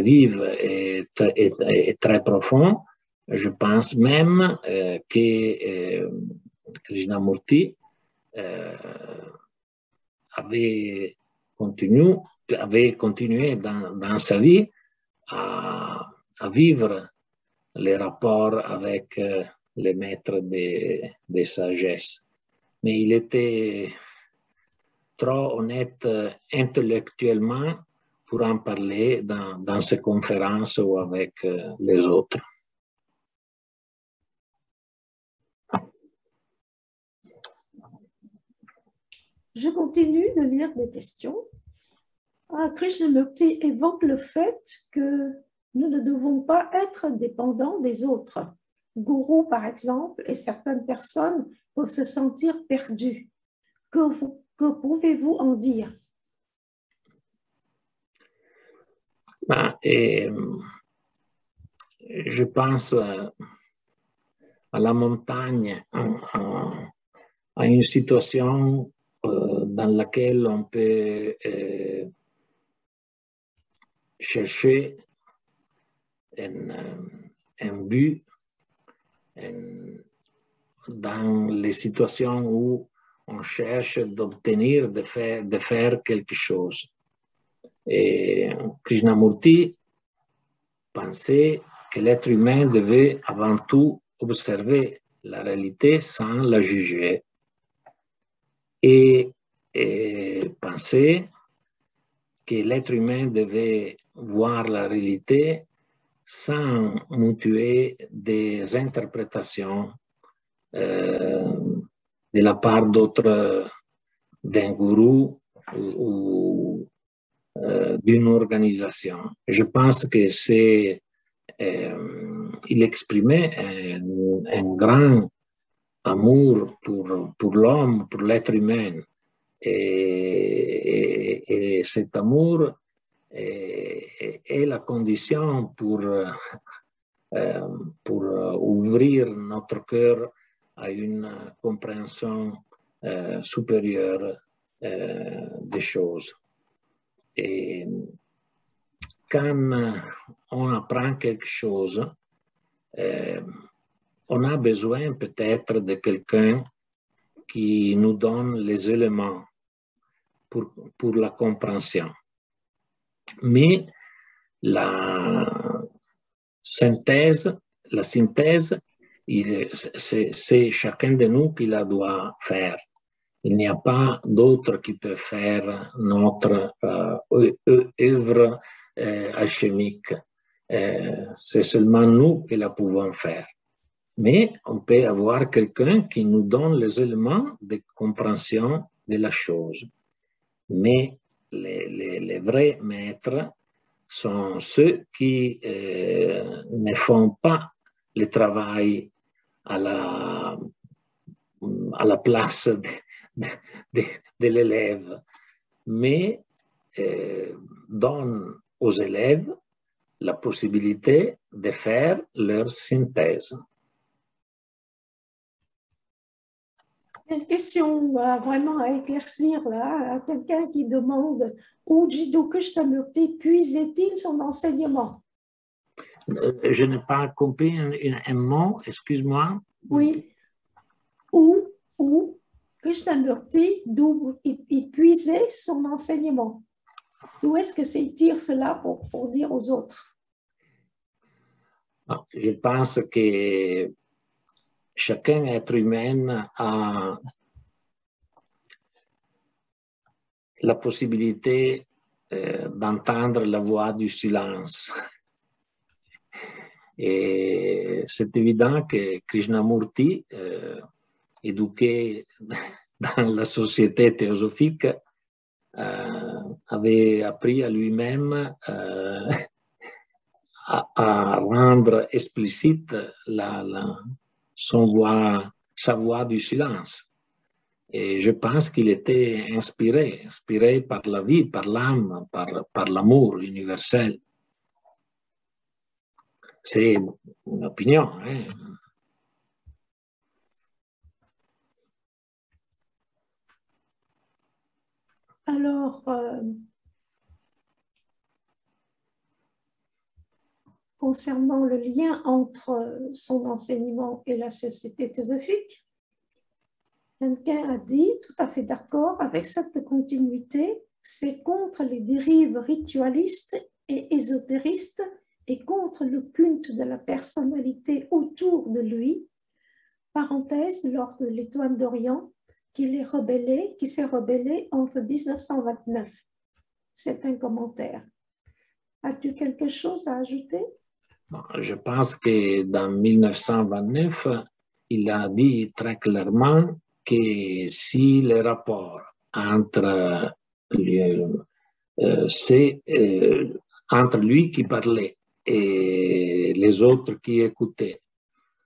Speaker 1: vive et très profond, je pense même que Krishnamurti avait continué dans sa vie à vivre les rapports avec les maîtres de sagesse. Mais il était trop honnête intellectuellement pour en parler dans ses conférences ou avec les autres.
Speaker 2: Je continue de lire des questions. Krishnamurti évoque le fait que nous ne devons pas être dépendants des autres. Gourou, par exemple, et certaines personnes peuvent se sentir perdues. Que pouvez-vous en dire?
Speaker 1: Je pense à la montagne, à une situation dans laquelle on peut chercher un but dans les situations où on cherche d'obtenir, de faire quelque chose. Et Krishnamurti pensait que l'être humain devait avant tout observer la réalité sans la juger et pensait que l'être humain devait voir la réalité sans mutuer des interprétations de la part d'un gourou ou d'une organisation. Je pense que il exprimait un grand amour pour l'homme, pour l'être humain. Et cet amour est la condition pour ouvrir notre cœur à une compréhension supérieure des choses. Et quand on apprend quelque chose, on a besoin peut-être de quelqu'un qui nous donne les éléments pour la compréhension. Mais la synthèse, c'est chacun de nous qui la doit faire. Il n'y a pas d'autre qui peut faire notre œuvre alchimique. C'est seulement nous qui la pouvons faire. Mais on peut avoir quelqu'un qui nous donne les éléments de compréhension de la chose. Mais les vrais maîtres sont ceux qui ne font pas le travail à la place de l'élève, mais donnent aux élèves la possibilité de faire leur synthèse.
Speaker 2: Une question vraiment à éclaircir là, à quelqu'un qui demande où Jiddu Krishnamurti puisait-il son enseignement?
Speaker 1: Je n'ai pas compris un mot, excuse-moi.
Speaker 2: Oui. Où Krishnamurti, d'où il puisait son enseignement? D'où est-ce que c'est tire cela pour dire aux autres?
Speaker 1: Je pense que chacun être humain a la possibilité d'entendre la voix du silence. Et c'est évident que Krishnamurti, éduqué dans la société théosophique, avait appris à lui-même à rendre explicite sa voix du silence. Et je pense qu'il était inspiré par la vie, par l'âme, par l'amour universel. C'est une opinion. Hein?
Speaker 2: Alors, concernant le lien entre son enseignement et la société théosophique, quelqu'un a dit, tout à fait d'accord avec cette continuité, c'est contre les dérives ritualistes et ésotéristes et contre le culte de la personnalité autour de lui, parenthèse, lors de l'Étoile d'Orient, qui s'est rebellé entre 1929. C'est un commentaire. As-tu quelque chose à ajouter?
Speaker 1: Je pense que dans 1929, il a dit très clairement que si le rapport entre lui qui parlait et les autres qui écoutaient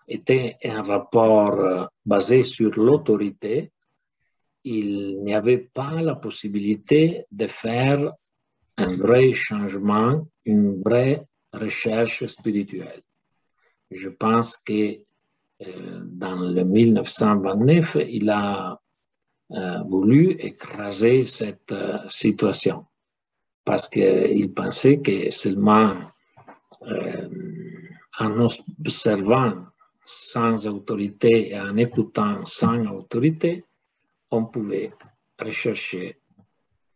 Speaker 1: était un rapport basé sur l'autorité, il n'y avait pas la possibilité de faire un vrai changement, une vraie recherche spirituelle. Je pense que dans le 1929, il a voulu écraser cette situation parce qu'il pensait que seulement en observant sans autorité et en écoutant sans autorité, on pouvait rechercher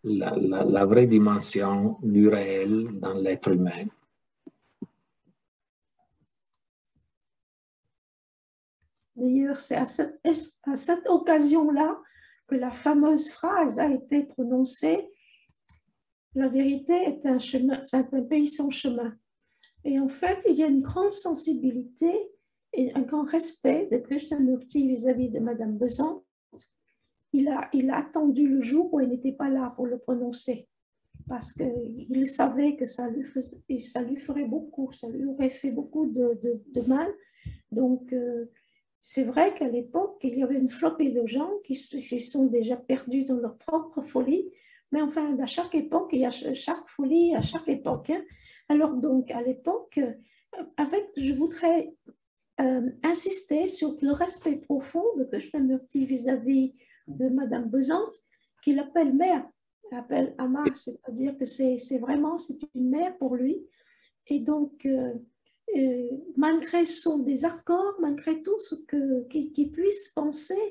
Speaker 1: la vraie dimension du réel dans l'être humain.
Speaker 2: D'ailleurs, c'est à cette occasion-là que la fameuse phrase a été prononcée: la vérité est un chemin, c'est un pays sans chemin. Et en fait, il y a une grande sensibilité et un grand respect de Krishnamurti vis-à-vis de Madame Besant. Il a attendu le jour où elle n'était pas là pour le prononcer, parce qu'il savait que ça lui ferait beaucoup, ça lui aurait fait beaucoup de mal. Donc, c'est vrai qu'à l'époque, il y avait une flopée de gens qui se sont déjà perdus dans leur propre folie. Mais enfin, à chaque époque, il y a chaque folie à chaque époque. Hein. Alors donc, à l'époque, je voudrais insister sur le respect profond de Krishnamurti vis-à-vis de Madame Besant, qu'il appelle mère, il appelle Ama, c'est-à-dire que c'est une mère pour lui. Et donc, malgré son désaccord, malgré tout ce qu'il puisse penser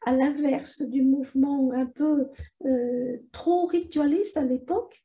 Speaker 2: à l'inverse du mouvement un peu trop ritualiste à l'époque,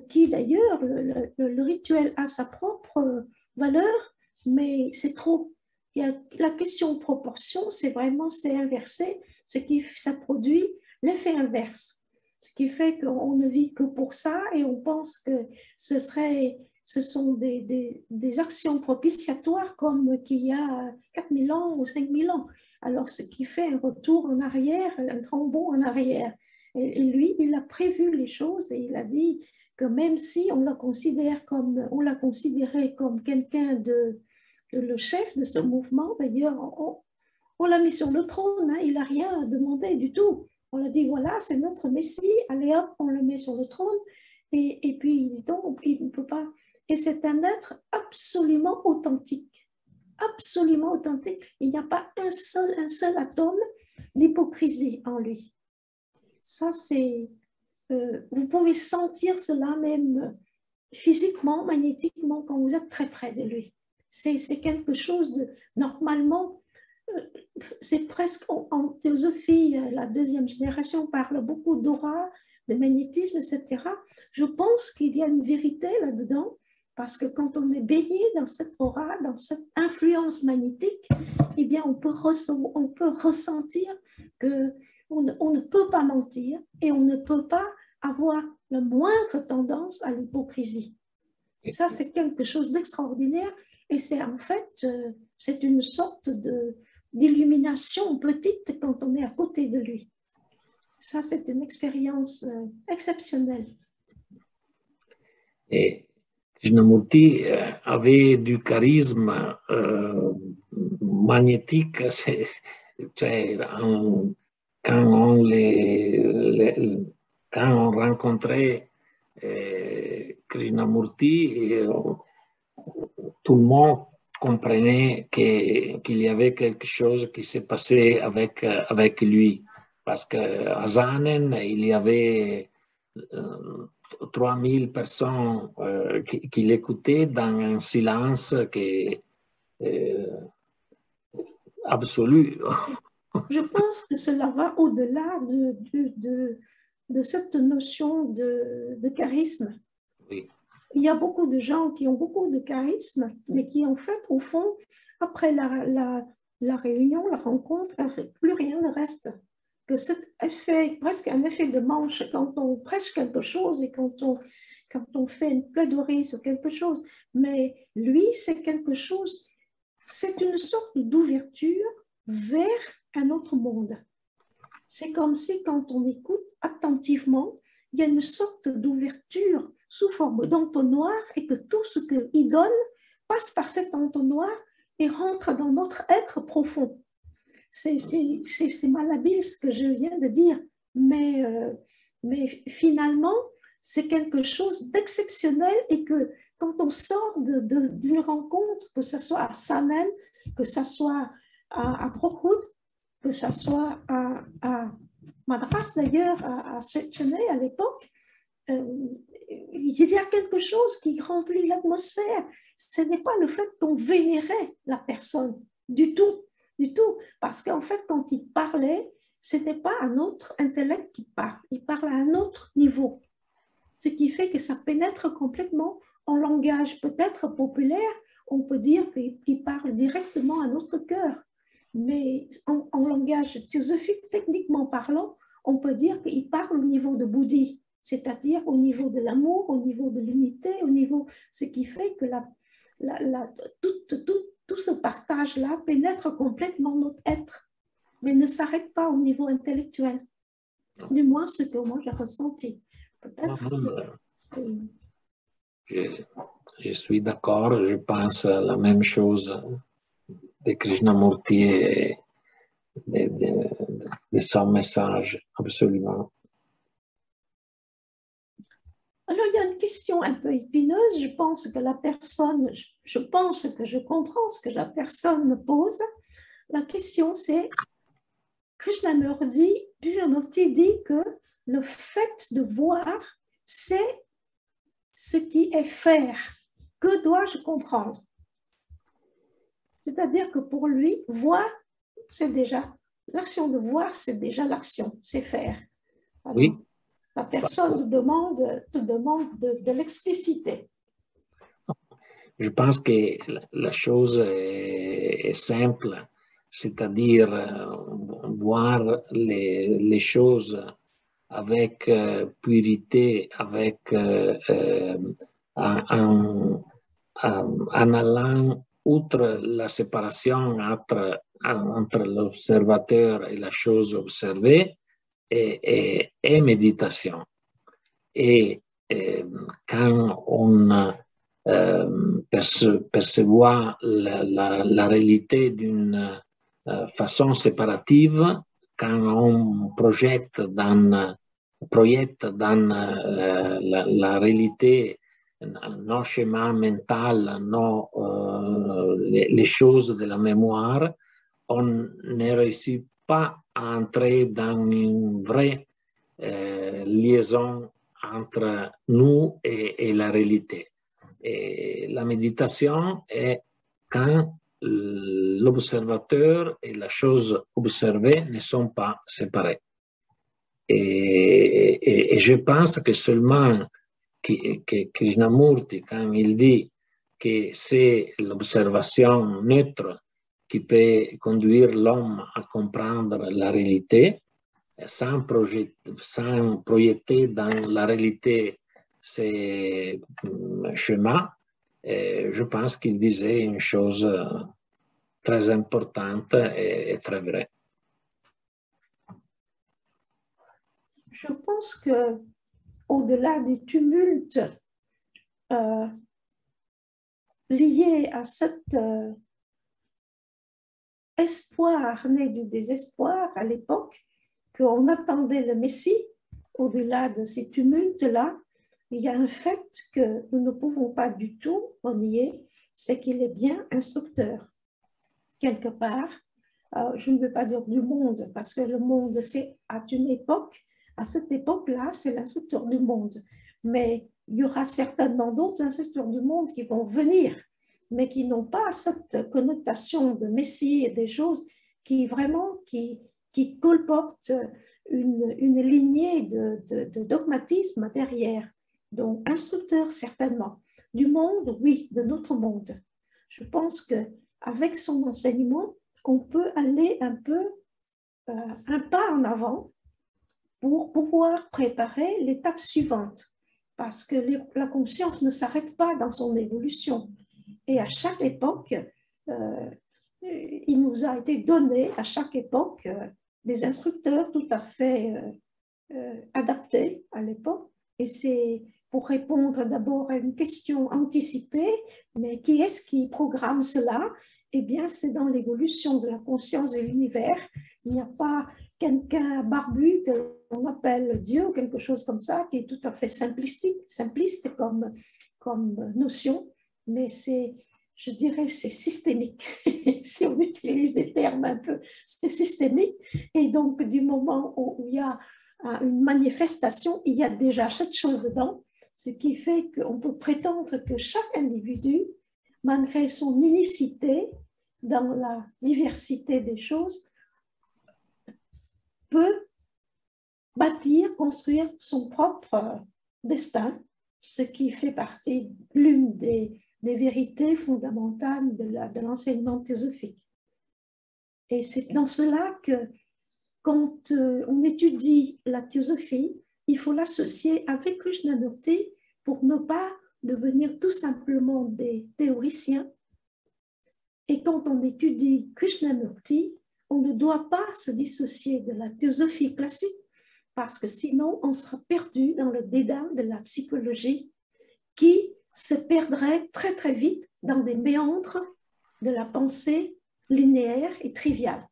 Speaker 2: qui d'ailleurs, le rituel a sa propre valeur, mais c'est trop. Il y a la question de proportion, c'est inversé, ça produit l'effet inverse, ce qui fait qu'on ne vit que pour ça et on pense que ce sont des actions propitiatoires comme qu'il y a 4000 ans ou 5000 ans. Alors, ce qui fait un retour en arrière, un grand bond en arrière. Et lui, il a prévu les choses et il a dit que même si on l'a considéré comme quelqu'un de le chef de ce mouvement, d'ailleurs, on l'a mis sur le trône, hein, il n'a rien demandé du tout. On l'a dit, voilà, c'est notre Messie, allez hop, on le met sur le trône. Et puis, donc, il ne peut pas. Et c'est un être absolument authentique. Absolument authentique. Il n'y a pas un seul atome d'hypocrisie en lui. Ça, c'est... vous pouvez sentir cela même physiquement, magnétiquement, quand vous êtes très près de lui. C'est quelque chose de... Normalement, c'est presque en théosophie, la deuxième génération parle beaucoup d'aura, de magnétisme, etc. Je pense qu'il y a une vérité là-dedans, parce que quand on est baigné dans cette aura, dans cette influence magnétique, eh bien, on peut ressentir qu'on ne peut pas mentir et on ne peut pas avoir la moindre tendance à l'hypocrisie. Ça, c'est quelque chose d'extraordinaire et c'est en fait, c'est une sorte d'illumination petite quand on est à côté de lui. Ça, c'est une expérience exceptionnelle.
Speaker 1: Et Krishnamurti avait du charisme magnétique, cioè, quand on rencontrait Krishnamurti, tout le monde comprenait qu'il y avait quelque chose qui s'est passé avec lui. Parce qu'à Zanen, il y avait 3000 personnes qui l'écoutaient dans un silence absolu.
Speaker 2: Je pense que cela va au-delà de cette notion de charisme.
Speaker 1: Oui.
Speaker 2: Il y a beaucoup de gens qui ont beaucoup de charisme, mais qui en fait, au fond, après la réunion, la rencontre, plus rien ne reste. Que cet effet, presque un effet de manche, quand on prêche quelque chose et quand on fait une plaidoirie sur quelque chose. Mais lui, c'est quelque chose, c'est une sorte d'ouverture vers un autre monde. C'est comme si quand on écoute attentivement, il y a une sorte d'ouverture sous forme d'entonnoir et que tout ce qu'il donne passe par cet entonnoir et rentre dans notre être profond. C'est malhabile ce que je viens de dire, mais finalement, c'est quelque chose d'exceptionnel et que quand on sort d'une rencontre, que ce soit à Sanem, que ce soit à Brohoud, que ce soit à Madras d'ailleurs, à Chennai à l'époque, il y a quelque chose qui remplit l'atmosphère. Ce n'est pas le fait qu'on vénérait la personne du tout, parce qu'en fait, quand il parlait, ce n'est pas un autre intellect qui parle, il parle à un autre niveau, ce qui fait que ça pénètre complètement en langage peut-être populaire. On peut dire qu'il parle directement à notre cœur, mais en langage théosophique, techniquement parlant, on peut dire qu'il parle au niveau de Bouddhi, c'est-à-dire au niveau de l'amour, au niveau de l'unité, au niveau, ce qui fait que tout ce partage-là pénètre complètement notre être, mais ne s'arrête pas au niveau intellectuel. Du moins, ce que moi j'ai ressenti. Peut-être.
Speaker 1: Je suis d'accord, je pense la même chose de Krishnamurti et de son message, absolument.
Speaker 2: Alors, il y a une question un peu épineuse. Je pense que je comprends ce que la personne pose. La question, c'est, Krishnamurti dit que le fait de voir, c'est ce qui est faire. Que dois-je comprendre? C'est-à-dire que pour lui, voir, c'est déjà, l'action de voir, c'est déjà l'action, c'est faire. Alors,
Speaker 1: oui.
Speaker 2: La personne te demande de l'expliciter.
Speaker 1: Je pense que la chose est simple, c'est-à-dire voir les choses avec pureté, avec en allant outre la séparation entre l'observateur et la chose observée et méditation. Et quand on percevoir la réalité d'une façon séparative, quand on projette dans la réalité nos schémas mentaux, les choses de la mémoire, on ne réussit pas à entrer dans une vraie liaison entre nous et la réalité. Et la méditation est quand l'observateur et la chose observée ne sont pas séparés. Et je pense que seulement que Krishnamurti, quand il dit que c'est l'observation neutre qui peut conduire l'homme à comprendre la réalité, sans projeter dans la réalité ces schémas, je pense qu'il disait une chose très importante et très vraie.
Speaker 2: Je pense que au-delà des tumultes liés à cet espoir né du désespoir à l'époque, qu'on attendait le Messie, au-delà de ces tumultes-là, il y a un fait que nous ne pouvons pas du tout nier, c'est qu'il est bien instructeur. Quelque part, je ne veux pas dire du monde, parce que le monde, c'est à une époque, à cette époque-là, c'est l'instructeur du monde. Mais il y aura certainement d'autres instructeurs du monde qui vont venir, mais qui n'ont pas cette connotation de Messie et des choses qui vraiment, qui colportent une lignée de dogmatisme derrière. Donc, instructeur, certainement. Du monde, oui, de notre monde. Je pense qu'avec son enseignement, on peut aller un pas en avant pour pouvoir préparer l'étape suivante. Parce que la conscience ne s'arrête pas dans son évolution. Et à chaque époque, il nous a été donné, à chaque époque, des instructeurs tout à fait adaptés à l'époque. Et c'est pour répondre d'abord à une question anticipée, mais qui est-ce qui programme cela? Eh bien, c'est dans l'évolution de la conscience de l'univers. Il n'y a pas quelqu'un barbu que l'on appelle Dieu ou quelque chose comme ça, qui est tout à fait simpliste comme notion, mais c'est, je dirais, c'est systémique. Si on utilise des termes un peu, c'est systémique. Et donc, du moment où il y a une manifestation, il y a déjà cette chose dedans. ce qui fait qu'on peut prétendre que chaque individu, malgré son unicité dans la diversité des choses, peut bâtir, construire son propre destin, ce qui fait partie l'une des vérités fondamentales de l'enseignement théosophique. Et c'est dans cela que quand on étudie la théosophie, il faut l'associer avec Krishnamurti pour ne pas devenir tout simplement des théoriciens. Et quand on étudie Krishnamurti, on ne doit pas se dissocier de la théosophie classique parce que sinon on sera perdu dans le dédale de la psychologie qui se perdrait très très vite dans des méandres de la pensée linéaire et triviale.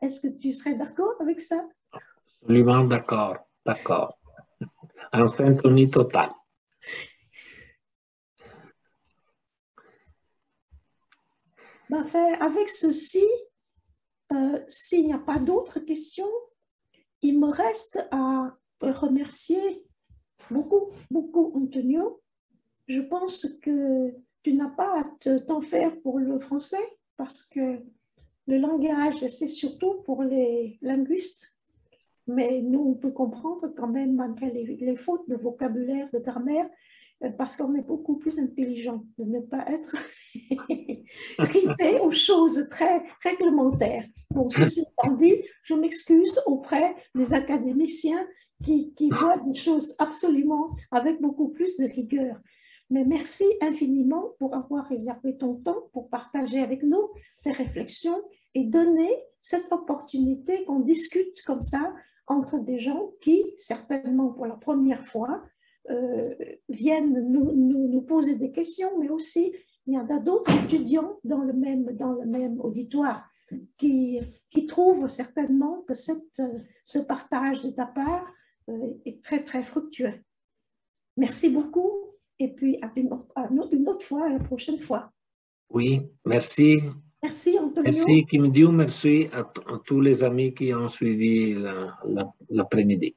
Speaker 2: Est-ce que tu serais d'accord avec ça?
Speaker 1: Absolument d'accord, d'accord. En syntonie totale.
Speaker 2: Enfin, avec ceci, s'il n'y a pas d'autres questions, il me reste à remercier beaucoup Antonio. Je pense que tu n'as pas à t'en faire pour le français parce que le langage, c'est surtout pour les linguistes. Mais nous, on peut comprendre quand même, malgré les fautes de vocabulaire, de grammaire, parce qu'on est beaucoup plus intelligent de ne pas être griffé aux choses très réglementaires. Bon, ceci étant dit, je m'excuse auprès des académiciens qui voient des choses absolument avec beaucoup plus de rigueur. Mais merci infiniment pour avoir réservé ton temps pour partager avec nous tes réflexions et donner cette opportunité qu'on discute comme ça entre des gens qui, certainement pour la première fois, viennent nous poser des questions, mais aussi il y en a d'autres étudiants dans le même auditoire qui trouvent certainement que ce partage de ta part est très, très fructueux. Merci beaucoup et puis à une autre fois, à la prochaine fois.
Speaker 1: Oui, merci.
Speaker 2: Merci Antonio.
Speaker 1: Merci Kim Dieu, merci à tous les amis qui ont suivi l'après-midi.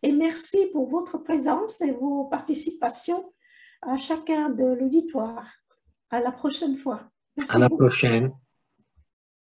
Speaker 2: Et merci pour votre présence et vos participations à chacun de l'auditoire. À la prochaine fois. Merci
Speaker 1: à la
Speaker 2: beaucoup.
Speaker 1: prochaine.